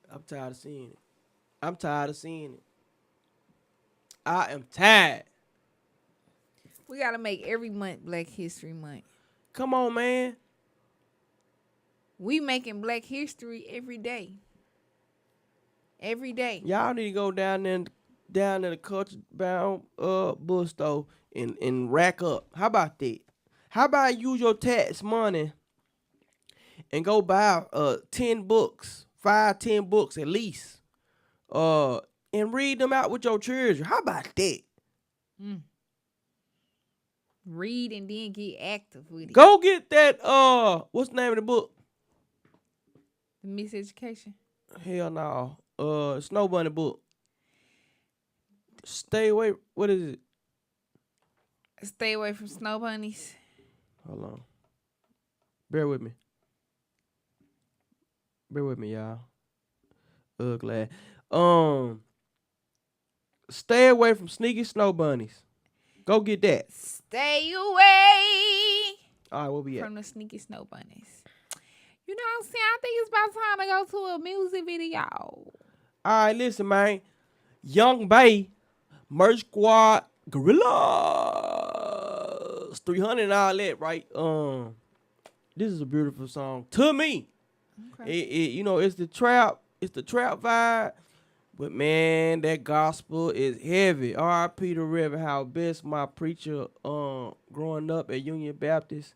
I'm tired of seeing it. I am tired. We got to make every month Black History Month. Come on, man. We making Black history every day. Every day. Y'all need to go down in the culture bound bookstore and rack up. How about that? How about use your tax money and go buy 10 books, 5-10 books at least, and read them out with your children. How about that? Read and then get active with it. Go get that what's the name of the book? The Miseducation. Hell no. Snow Bunny book. Stay away. What is it? Stay away from snow bunnies. Hold on. Bear with me, y'all. Glad. Stay away from sneaky snow bunnies. Go get that. Stay away. All right, where we at? From the sneaky snow bunnies. You know what I'm saying? I think it's about time to go to a music video. All right, listen, man. Young Bay, Merch Squad, Gorillas, 300 and all that, right? This is a beautiful song to me. Okay. It's the trap vibe, but man, that gospel is heavy. R.I.P. to Reverend Howard Best, my preacher, growing up at Union Baptist.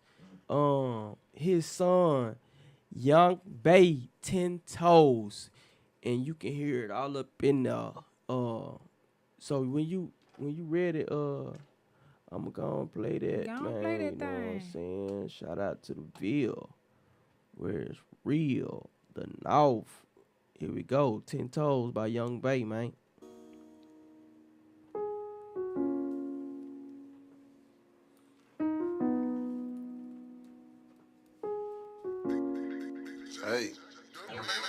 His son, Young Bay, 10 Toes, and you can hear it all up in there. So when you ready, I'm gonna play that, man. Play that you know what I'm saying? Shout out to the Ville, where it's real, the North. Here we go, 10 Toes by Young Bay, man. Hey,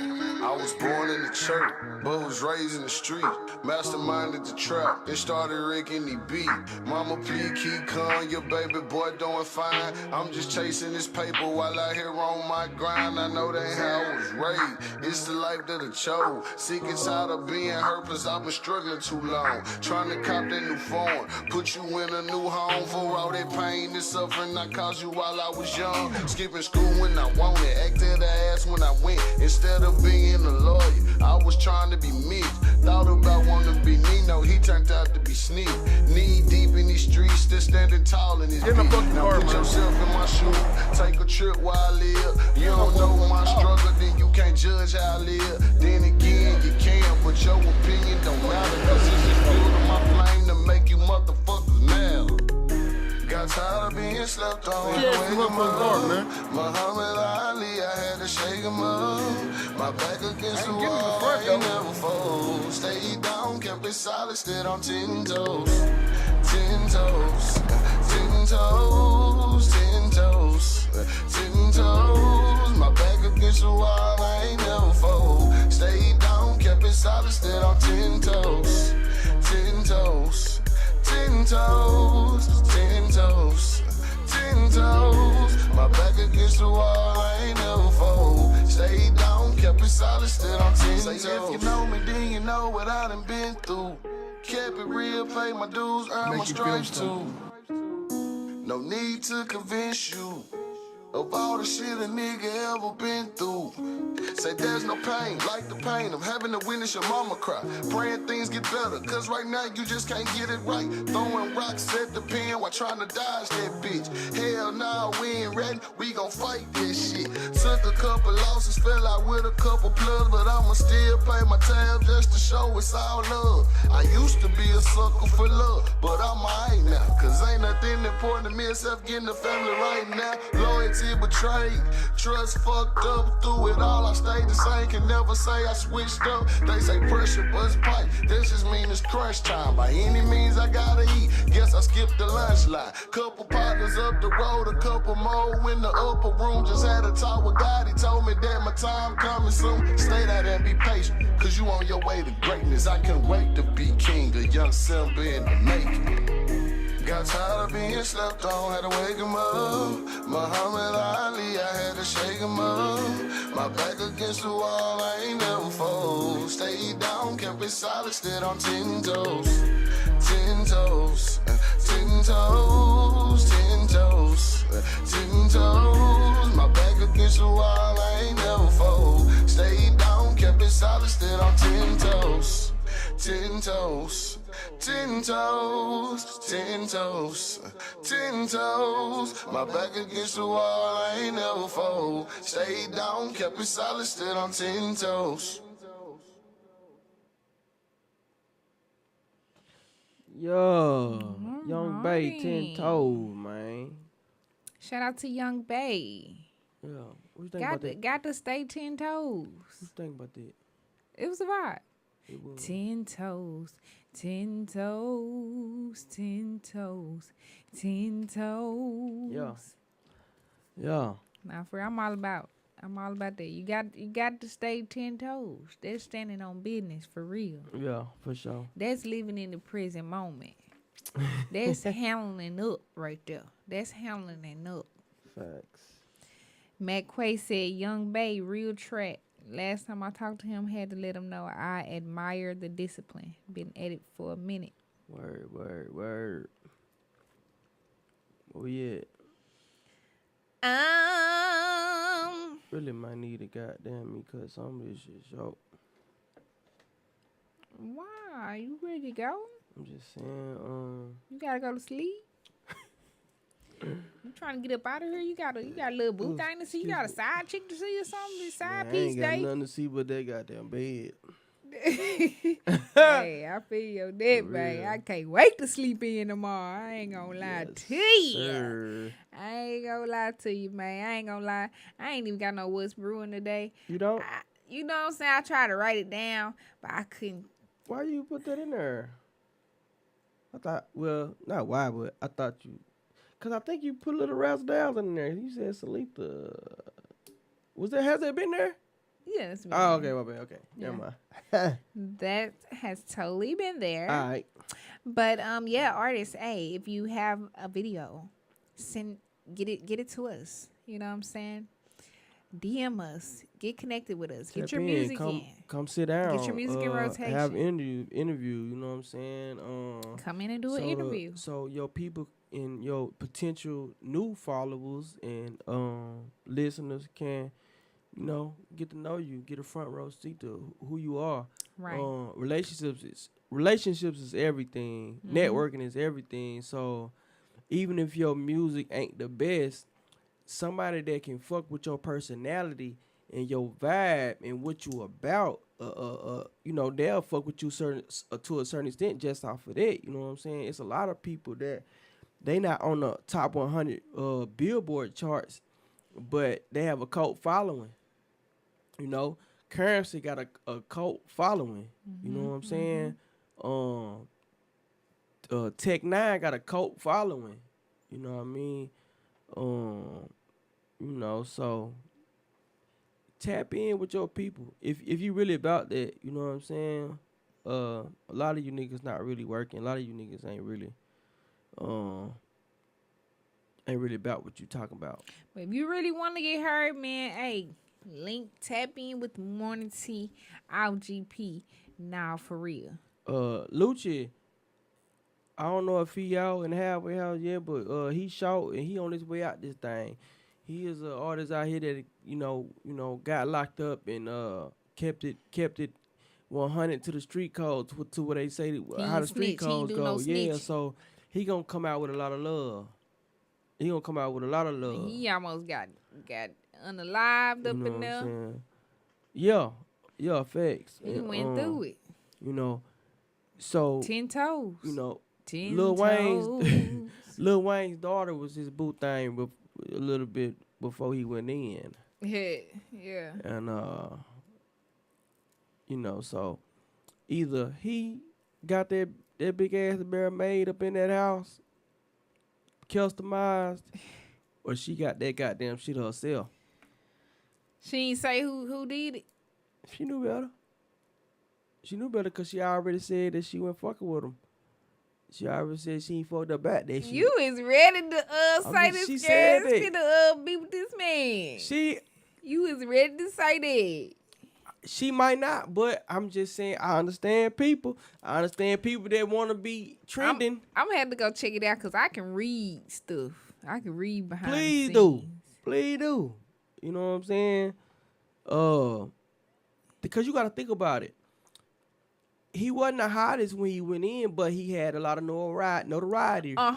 I was born in the church, but was raised in the street. Masterminded the trap, then started wrecking the beat. Mama, please keep calm, your baby boy doing fine. I'm just chasing this paper while I here on my grind. I know that how I was raised, it's the life that I chose. Sick and tired of being hurt, plus I've been struggling too long. Trying to cop that new phone, put you in a new home. For all that pain and suffering I caused you while I was young. Skipping school when I wanted, acted the ass when I went. Instead of being a lawyer, I was trying to be Mitch. Thought about wanting to be Nino, he turned out to be Sneak. Knee deep in these streets, still standing tall in his beat. Now put yourself in my shoes, take a trip while I live. You don't know my struggle, then you can't judge how I live. Then again, you can, but your opinion don't matter. Cause it's just fuel to my flame to make you motherfuckers mad. Got tired of being slept on. Muhammad Ali, I had to shake him up. My back against the wall, I ain't never fold. Stayed down, kept it solid, stayed on 10 toes. 10 toes, 10 toes, 10 toes, 10 toes. My back against the wall, I ain't never fold. Stayed down, kept it solid, stayed on 10 toes. 10 toes. 10 toes, 10 toes, 10 toes. My back against the wall, I ain't never fold. Stayed down, kept it solid, still on 10 toes. Say if you know me, then you know what I done been through. Kept it real, paid my dues, earned my stripes too. No need to convince you of all the shit a nigga ever been through. Say there's no pain, like the pain of having to witness your mama cry. Praying things get better, cause right now you just can't get it right. Throwing rocks at the pen while trying to dodge that bitch. Hell nah, we ain't ready, we gon' fight this shit. Took a couple losses, fell out with a couple plugs, but I'ma still pay my tab just to show it's all love. I used to be a sucker for love, but I'm alright now. Cause ain't nothing important to me except getting the family right now. Loyalty betrayed, trust fucked up. Through it all I stayed the same, can never say I switched up. They say pressure bust pipe, this just mean it's crunch time. By any means I gotta eat, guess I skipped the lunch line. Couple partners up the road, a couple more in the upper room. Just had a talk with God, he told me that my time coming soon. Stay there and be patient, cause you on your way to greatness. I can't wait to be king, a young Simba in the making. Got tired of being slept on, had to wake him up. Muhammad Ali, I had to shake him up. My back against the wall, I ain't never fold. Stayed down, kept it solid, stayed on 10 toes. 10 toes, 10 toes, 10 toes, 10 toes. My back against the wall, I ain't never fold. Stayed down, kept it solid, stayed on 10 toes. 10 toes. 10 toes, 10 toes, 10 toes. My back against the wall, I ain't never fold. Stayed down, kept it solid, stood on 10 toes. Yo, Young Bay, 10 toes, man. Shout out to Young Bay. Yeah, what you think about that? Got to stay 10 toes. What you think about that? It was a vibe. 10 toes, 10 toes, 10 toes, 10 toes. Yeah. Yeah. Now, for I'm all about I'm all about that. You got to stay 10 toes. That's standing on business for real. Yeah, for sure. That's living in the present moment. That's handling up right there. That's handling up. Facts. McQuay said, "Young Bay, real track. Last time I talked to him, had to let him know I admire the discipline. Been at it for a minute." Word. Oh yeah. Really might need a goddamn me cause some of this shit short. Why? You ready to go? I'm just saying, You gotta go to sleep. You trying to get up out of here? You got a little boo thing to see. You got a side chick to see or something. This side piece day. I ain't got nothing to see but that goddamn bed. Hey, I feel your neck, man. I can't wait to sleep in tomorrow. I ain't gonna lie to you. Sir. I ain't gonna lie to you, man. I ain't gonna lie. I ain't even got no what's brewing today. You don't? You know what I'm saying? I tried to write it down, but I couldn't. Why you put that in there? I thought, well, not why, but I thought you, because I think you put a little razzle dazzle in there. You said Salita. Has that been there? Yeah, it's been there. there. Okay, my bad. Okay, Yeah. never mind. That has totally been there. All right. But yeah, artists, hey, if you have a video, get it to us. You know what I'm saying? DM us, get connected with us, get your music in. Come sit down. Get your music in rotation. Have interview. You know what I'm saying? Come in and do an interview. So your people and your potential new followers and listeners can, get to know you, get a front row seat to who you are. Right. Relationships is everything. Mm-hmm. Networking is everything. So even if your music ain't the best, somebody that can fuck with your personality and your vibe and what you about, they'll fuck with you to a certain extent just off of that. You know what I'm saying? It's a lot of people that they not on the top 100 Billboard charts, but they have a cult following. Currency got a cult following. Mm-hmm, you know what I'm saying? Tech Nine got a cult following. You know what I mean? So tap in with your people. If you really about that, you know what I'm saying? A lot of you niggas not really working. A lot of you niggas ain't really about what you talking about. But if you really want to get heard, man, hey, tap in with Morning Tea, our GP. Now for real. Lucci, I don't know if he out in halfway house yet, but he short and he on his way out this thing. He is an artist out here that got locked up and kept it 100 to the street codes to what they say how the street codes go. Yeah, so he gonna come out with a lot of love. He almost got unalived up in there. Yeah, facts. He went through it. So 10 toes. 10 Lil toes. Lil Wayne's daughter was his boo thing, but a little bit before he went in. Yeah. And so either he got that big ass bear made up in that house, customized, or she got that goddamn shit herself. She ain't say who did it. She knew better. She knew better because she already said that she went fucking with him. She already said she ain't fucked up back that shit. You is ready to say this girl to be with this man. You is ready to say that. She might not, but I'm just saying I understand people. I understand people that want to be trending. I'm gonna have to go check it out because I can read stuff. I can read behind the scenes. Please do. You know what I'm saying? Because you got to think about it. He wasn't the hottest when he went in, but he had a lot of notoriety. All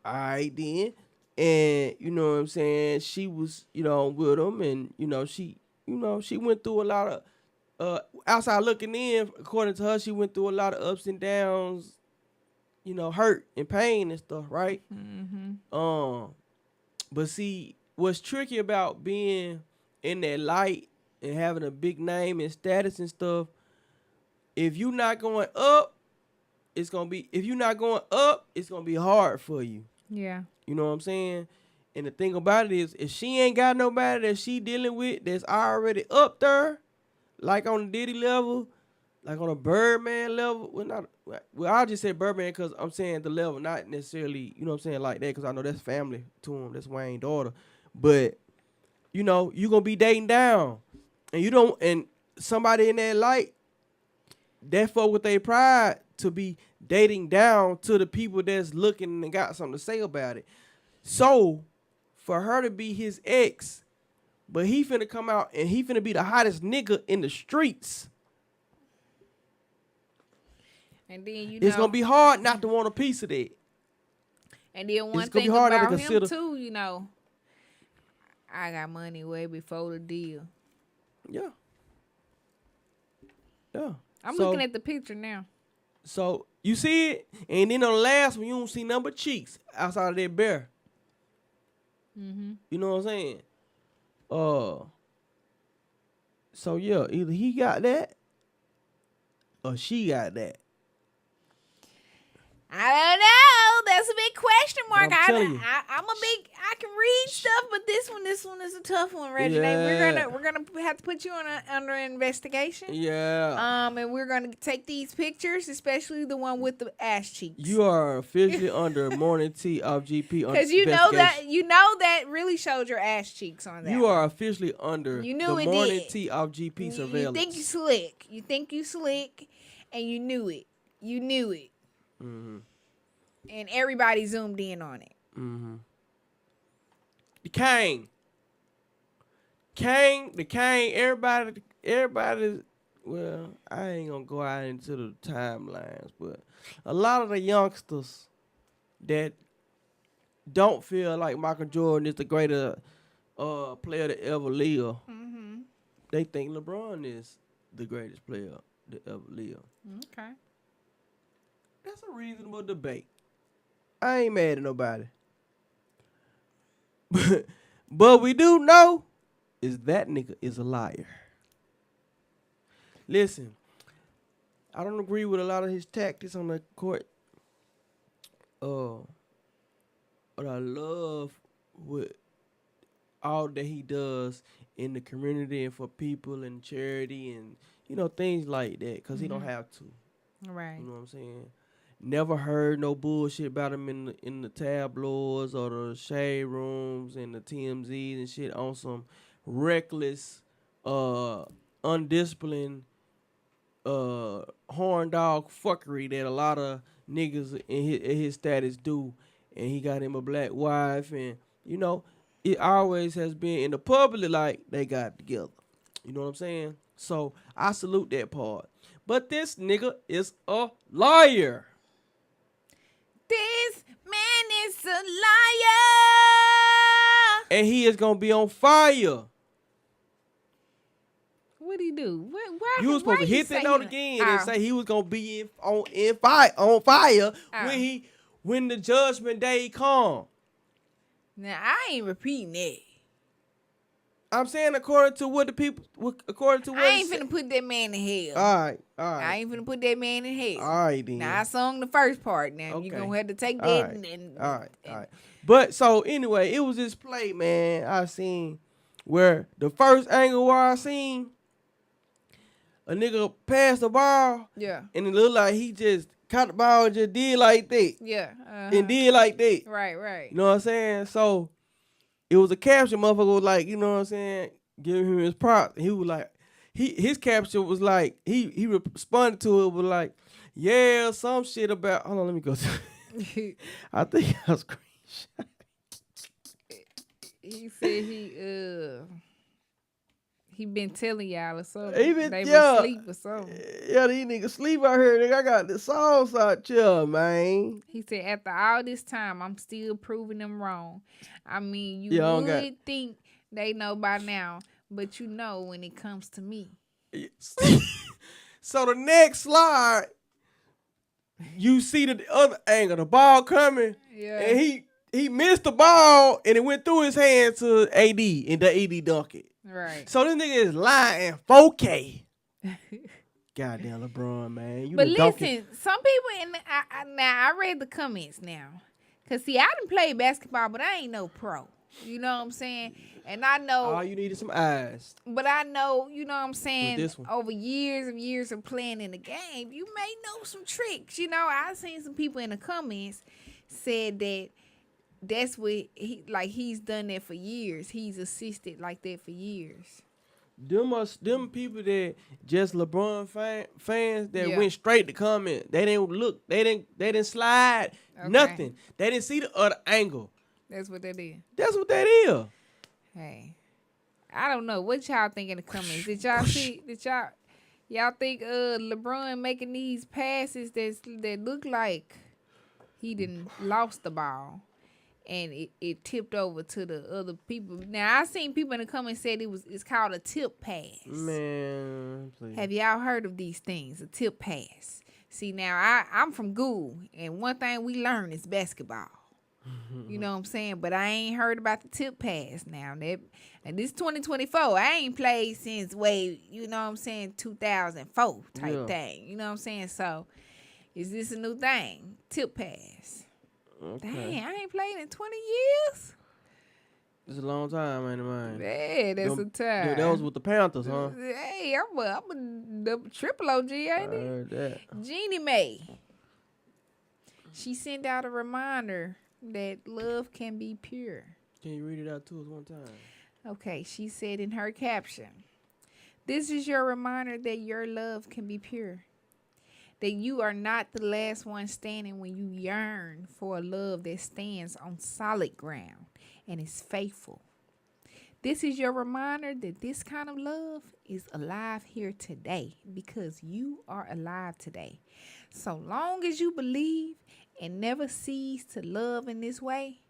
right, then. And, you know what I'm saying? She was, with him. And, she went through a lot of, outside looking in, according to her, she went through a lot of ups and downs, hurt and pain and stuff, right? Mm-hmm. But see, what's tricky about being in that light and having a big name and status and stuff, if you're not going up, it's gonna be hard for you. Yeah. You know what I'm saying? And the thing about it is, if she ain't got nobody that she dealing with that's already up there, like on the Diddy level, like on a Birdman level, I'll just say Birdman because I'm saying the level, not necessarily, you know what I'm saying, like that, because I know that's family to him. That's Wayne's daughter. But, you know, you going to be dating down. And somebody in that light, that fuck with their pride to be dating down to the people that's looking and got something to say about it. So, for her to be his ex, but he finna come out and he finna be the hottest nigga in the streets. And then it's gonna be hard not to want a piece of that. And then one thing about him too, you know, I got money way before the deal. Yeah. Yeah. I'm looking at the picture now. So you see it, and then on the last one, you don't see nothing but cheeks outside of that bear. Mm-hmm. You know what I'm saying? So yeah, either he got that or she got that. I don't know. That's a big question mark. I can read stuff, but this one is a tough one, Reggie. Yeah. We're gonna have to put you under investigation. Yeah. And we're gonna take these pictures, especially the one with the ass cheeks. You are officially under Morning Tea of GP because you know that really showed your ass cheeks on that. You are officially under the Morning Tea of GP surveillance. You think you slick. You think you slick, and you knew it. You knew it. Mm-hmm. And everybody zoomed in on it. Mm-hmm. The Kane, everybody, well, I ain't gonna go out into the timelines, but a lot of the youngsters that don't feel like Michael Jordan is the greatest player to ever live, they think LeBron is the greatest player to ever live. Okay. That's a reasonable debate. I ain't mad at nobody. But we do know is that nigga is a liar. Listen, I don't agree with a lot of his tactics on the court. But I love what all that he does in the community and for people and charity and, you know, things like that, because he don't have to. Right. You know what I'm saying? Never heard no bullshit about him in the tabloids or the shade rooms and the TMZs and shit on some reckless, undisciplined, horn dog fuckery that a lot of niggas in his status do. And he got him a black wife, and you know, it always has been in the public like they got together. You know what I'm saying? So I salute that part. But this nigga is a liar. This man is a liar. And he is going to be on fire. What'd he do? You was supposed to hit that note again and say he was going to be on fire when the judgment day come. Now, I ain't repeating that. I'm saying according to what I ain't finna put that man in hell. All right. I ain't finna put that man in hell. All right, then. Now, I sung the first part. Now, okay. you're going to have to take that. All right. But, so, anyway, it was this play, man, I seen where the first angle where I seen a nigga pass the ball. Yeah. And it looked like he just caught the ball and just did like that. Yeah. And did like that. Right. You know what I'm saying? So, it was a caption, motherfucker was like, you know what I'm saying, giving him his props. He was like, his caption was like, he responded to it with like, yeah, some shit about, hold on, let me go to I think I was screenshot. He said he been telling y'all or something. They been sleep or something. Yeah, these niggas sleep out here. Nigga, I got the sauce out here, man. He said, after all this time, I'm still proving them wrong. I mean, you would think they know by now, but you know when it comes to me. So the next slide, you see the other angle, the ball coming, and he missed the ball, and it went through his hand to AD, and the AD dunked it. Right. So this nigga is lying 4K. Goddamn LeBron, man. But listen, some people I read the comments now. Cause see, I done played basketball, but I ain't no pro. You know what I'm saying? And I know all you need is some eyes. But I know, you know what I'm saying, this one. over years and years of playing in the game, you may know some tricks. You know, I seen some people in the comments said that that's what he's done that for years. He's assisted like that for years. Them people that just LeBron fans that went straight to comment. They didn't look. They didn't slide. Okay. Nothing. They didn't see the other angle. That's what that is. That's what that is. Hey, I don't know what y'all think in the comments. Did y'all see? Y'all think LeBron making these passes that look like he done lost the ball? And it tipped over to the other people. Now I seen people in the comments said it's called a tip pass. Man, please. Have y'all heard of these things? A tip pass. See, now I'm from Google, and one thing we learn is basketball. You know what I'm saying? But I ain't heard about the tip pass now. And this 2024, I ain't played since you know what I'm saying, 2004 type thing. You know what I'm saying? So is this a new thing? Tip pass. Okay. Dang, I ain't played in 20 years. It's a long time, ain't it, man? Yeah, that's a time. That was with the Panthers, huh? Hey, I'm a triple OG, ain't I heard that. Jeannie Mae. She sent out a reminder that love can be pure. Can you read it out to us one time? Okay, she said in her caption, "This is your reminder that your love can be pure. That you are not the last one standing when you yearn for a love that stands on solid ground and is faithful. This is your reminder that this kind of love is alive here today because you are alive today. So long as you believe and never cease to love in this way,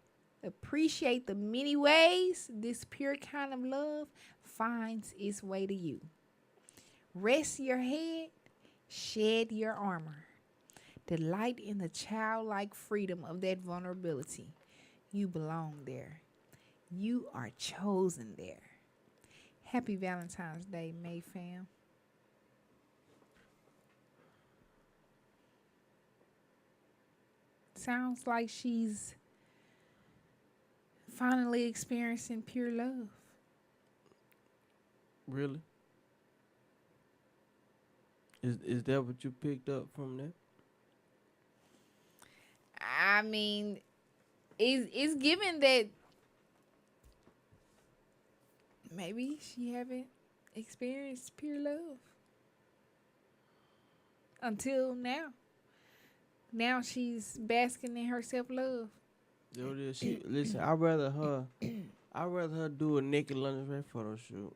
appreciate the many ways this pure kind of love finds its way to you. Rest your head. Shed your armor. Delight in the childlike freedom of that vulnerability. You belong there. You are chosen there. Happy Valentine's Day, May fam." Sounds like she's finally experiencing pure love. Really? Is that what you picked up from that? I mean, it's given that maybe she haven't experienced pure love until now. Now she's basking in her self-love. Listen, I'd rather her do a naked lingerie photo shoot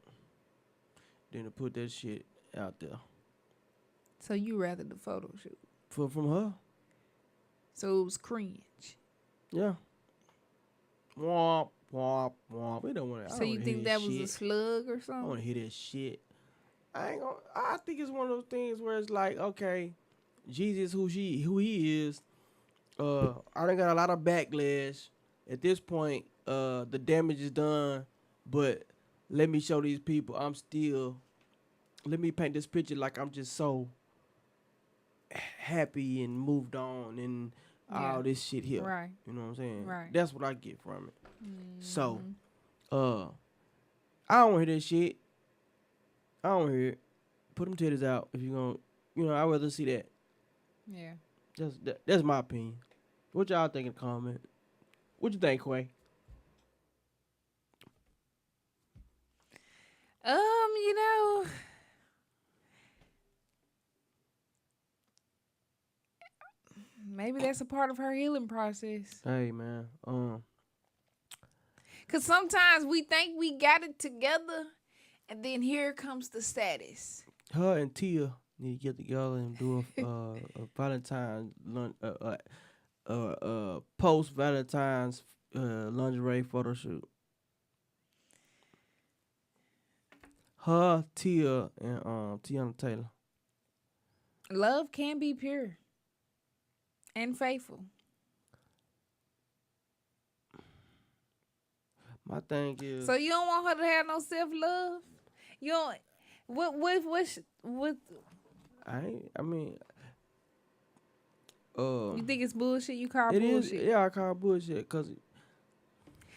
than to put that shit out there. So you rather the photo shoot? From her. So it was cringe. Yeah. Womp, womp, womp. We don't want to. So you think that was a slug or something? I want to hear that shit. I think it's one of those things where it's like, okay, Jesus, who he is. I done got a lot of backlash. At this point, the damage is done. But let me show these people let me paint this picture like I'm just so happy and moved on and all this shit here. Right. You know what I'm saying? Right. That's what I get from it. So, I don't want to hear that shit. I don't want to hear it. Put them titties out if you're going to, I'd rather see that. Yeah. That's my opinion. What y'all think in the comment? What you think, Quay? Maybe that's a part of her healing process. Hey, man. Because sometimes we think we got it together, and then here comes the status. Her and Tia need to get together and do a Valentine's post Valentine's lingerie photo shoot. Her, Tia, and Tiana Taylor. Love can be pure and faithful. My thing is. So you don't want her to have no self-love? You don't. What? You think it's bullshit? You call it bullshit? Yeah, I call it bullshit because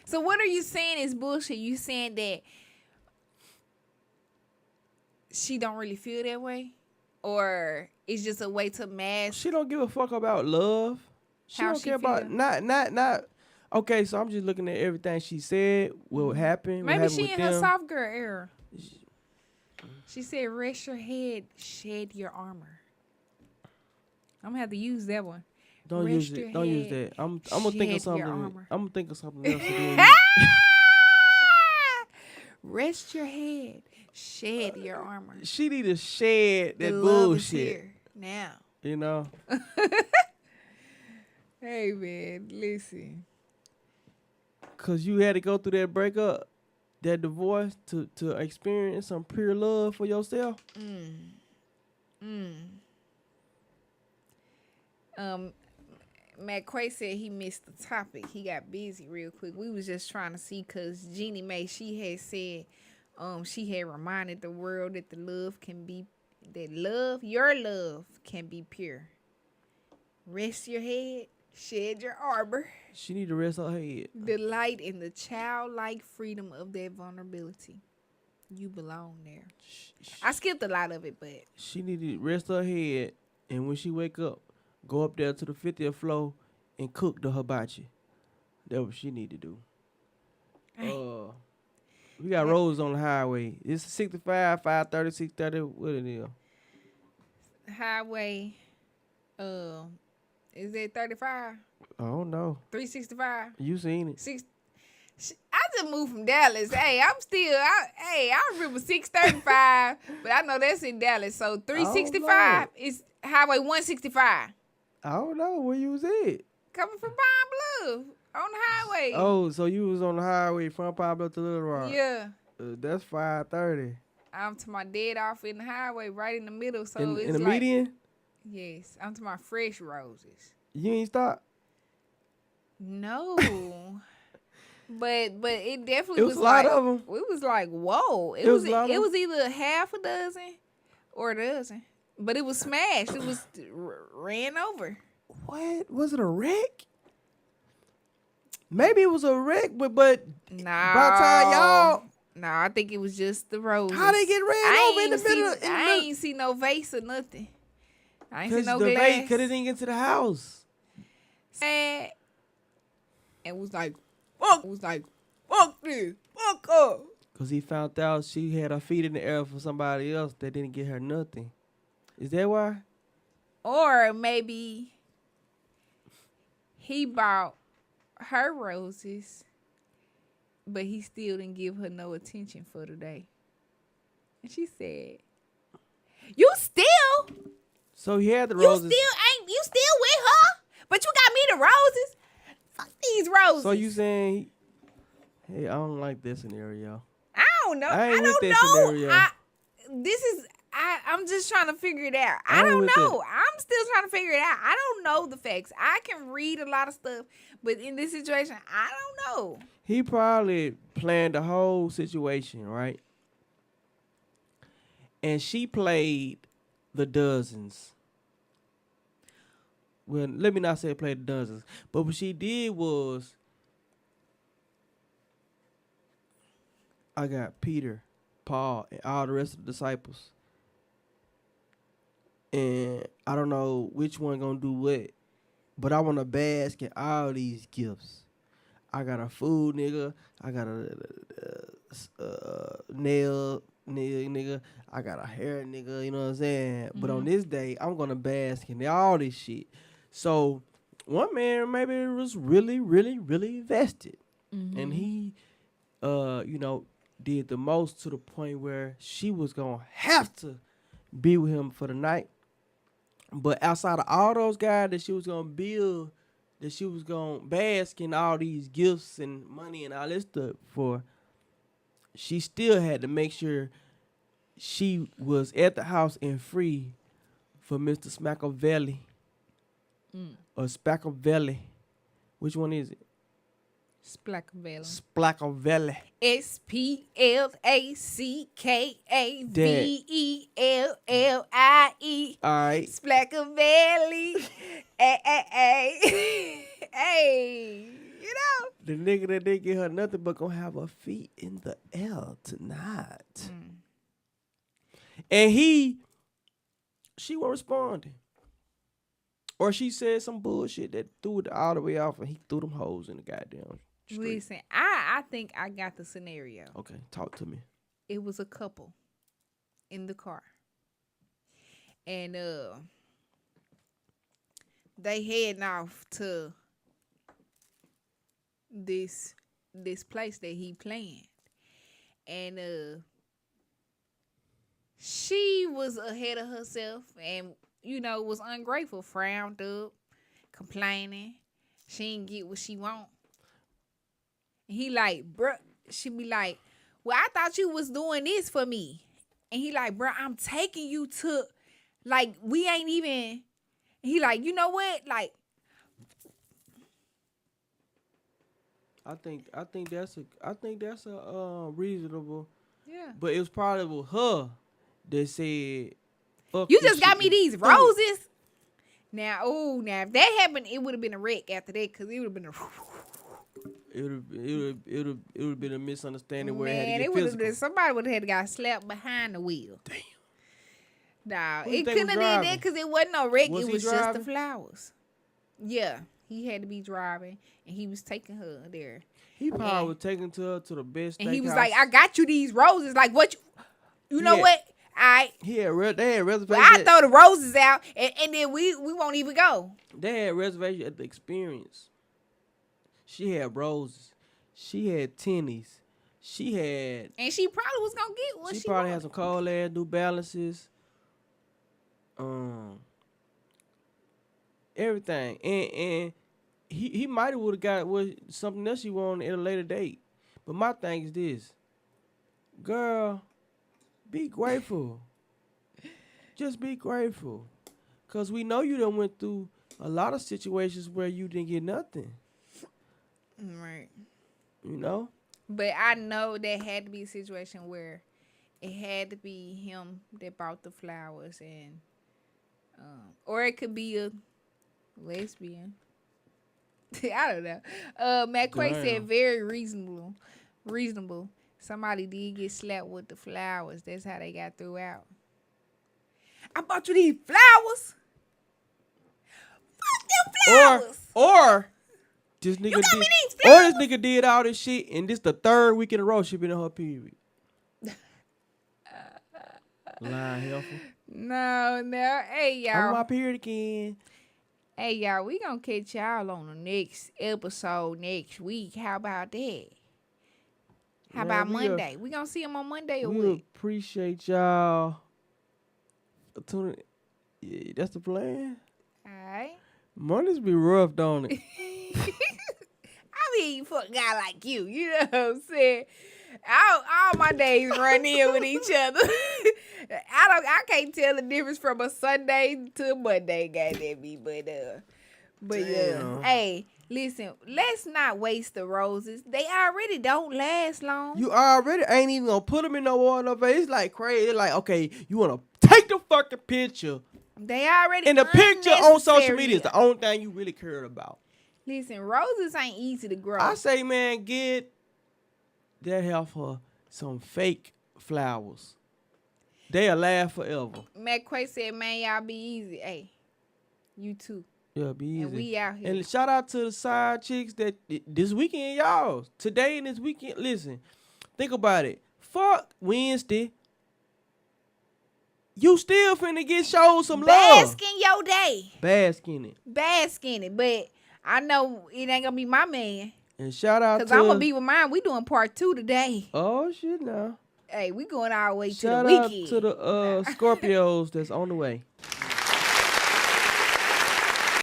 So what are you saying is bullshit? You saying that she don't really feel that way? Or it's just a way to mask? She don't give a fuck about love. She don't care about not. Okay, so I'm just looking at everything she said, what happened. Maybe what happened she with in them. her soft girl era. She said, rest your head, shed your armor. I'm gonna have to use that one. Don't use it. Don't use that. I'm gonna think of something. I'm gonna think of something else. Rest your head, shed your armor. She need to shed that the bullshit. Love is here now. You know. Hey man, listen. Cause you had to go through that breakup, that divorce, to experience some pure love for yourself. Matt Quay said he missed the topic. He got busy real quick. We was just trying to see because Jeannie Mae, she had said, she had reminded the world that your love can be pure. Rest your head, shed your arbor. She need to rest her head. Delight in the childlike freedom of that vulnerability. You belong there. I skipped a lot of it, but she need to rest her head, and when she wake up, go up there to the 50th floor and cook the hibachi. That's what she need to do. We got roads on the highway. It's 65, 530, 630. What it is? Highway, is it 35? I don't know. 365? You seen it? I just moved from Dallas. Hey, I remember 635, but I know that's in Dallas. So 365 is Highway 165. I don't know where you was at. Coming from Pine Bluff on the highway. Oh, so you was on the highway from Pine Bluff to Little Rock. Yeah. That's 530. I'm to my dead off in the highway, right in the middle. So in it's the like, median? Yes. I'm to my fresh roses. You ain't stop? No. But it definitely was a lot like, of them. It was like, whoa. It was either half a dozen or a dozen. But it was smashed. It was ran over. What? Was it a wreck? Maybe it was a wreck, but nah. by the time y'all... Nah, I think it was just the roses. How they get ran over in the middle? I ain't see no vase or nothing. I ain't see no glass. Because it didn't get to the house. Sad. And was like, fuck this. Fuck up. Because he found out she had her feet in the air for somebody else that didn't get her nothing. Is that why? Or maybe he bought her roses, but he still didn't give her no attention for the day. And she said, you still? So he had the roses. You still with her? But you got me the roses? Fuck these roses. So you saying, hey, I don't like this scenario. I don't know. I ain't with that scenario. I'm just trying to figure it out. I don't know. I'm still trying to figure it out. I don't know the facts. I can read a lot of stuff, but in this situation, I don't know. He probably planned the whole situation, right? And she played the dozens. Well, let me not say played the dozens. But what she did was, I got Peter, Paul, and all the rest of the disciples. And I don't know which one gonna do what, but I want to bask in all these gifts. I got a food nigga. I got a nail nigga. I got a hair nigga. You know what I'm saying? Mm-hmm. But on this day, I'm gonna bask in all this shit. So one man maybe was really, really, really vested, and he, did the most to the point where she was gonna have to be with him for the night. But outside of all those guys that she was gonna build, that she was gonna bask in all these gifts and money and all this stuff for, she still had to make sure she was at the house and free for Mr. Smackavelli. Or Spackavelli. Which one is it? Splackavelli. Splackavelli. Splackavelli. All right. Splackavelli. Hey. You know. The nigga that didn't get her nothing but gonna have her feet in the air tonight. And she wasn't responding. Or she said some bullshit that threw it all the way off and he threw them hoes in the goddamn street. Listen, I think I got the scenario. Okay, talk to me. It was a couple in the car. And they heading off to this place that he planned. And she was ahead of herself and, was ungrateful, frowned up, complaining. She didn't get what she want. And he like, bruh, she be like, well, I thought you was doing this for me. And he like, bruh, I'm taking you to, like, we ain't even, he like, you know what? Like, I think that's a reasonable. Yeah. But it was probably with her that said, fuck you this just got shit. me these roses. Now if that happened, it would have been a wreck after that because it would have been a. It would have been a misunderstanding where Man, it had to get physical. somebody would have got slapped behind the wheel. Damn. Nah, Who you it think couldn't have was did driving? that because it wasn't no wreck. Was It he was just the driving? flowers. Yeah, he had to be driving, and he was taking her there. He probably was taking her to the best And he was steakhouse. like, "I got you these roses. Like what? You know Yeah. what? They They had reservations. well, I throw the roses out, and then we won't even go. They had reservations at the Experience. She had roses. She had tennies. She had. And she probably was gonna get what She she probably wanted. had some cold ass New Balances. Everything. And he might have would have got something else she wanted at a later date. But my thing is this. Girl, be grateful. Just be grateful. Cause we know you done went through a lot of situations where you didn't get nothing. Right. You know? But I know there had to be a situation where it had to be him that bought the flowers, and or it could be a lesbian. I don't know. Matt Quay said very reasonable. Somebody did get slapped with the flowers. That's how they got threw out. I bought you these flowers. Fuck them flowers. Or this nigga got did, me these or this nigga did all this shit, and this the third week in a row she been in her period. Lying helpful. No. Hey, y'all. I'm on my period again. Hey, y'all, we gonna catch y'all on the next episode next week. How about that? How about Monday? We gonna see them on Monday or We what? appreciate y'all tuning. Yeah, that's the plan. All right. Mondays be rough, don't it? I mean, for a guy like you know what I'm saying? All my days run in with each other. I can't tell the difference from a Sunday to a Monday, goddamn me. But yeah. Hey, listen, let's not waste the roses. They already don't last long. You already ain't even gonna put them in no water. It's like crazy. It's like, okay, you wanna take the fucking picture. They already And the picture on social unnecessary. media is the only thing you really cared about. Listen, roses ain't easy to grow. I say, man, get that help her some fake flowers. They'll last forever. Matt Quay said, man, y'all be easy. Hey, you too. Yeah, be easy. And we out here. And shout out to the side chicks that this weekend, y'all. Today and this weekend, listen, think about it. Fuck Wednesday. You still finna get showed some love. Bask in your day. Bask in it. Bask in it. But I know it ain't gonna be my man. And shout out to... Because I'm gonna be with mine. We doing part 2 today. Oh, shit, now. Hey, we going all the way to the Shout weekend. out to the Scorpios that's on the way.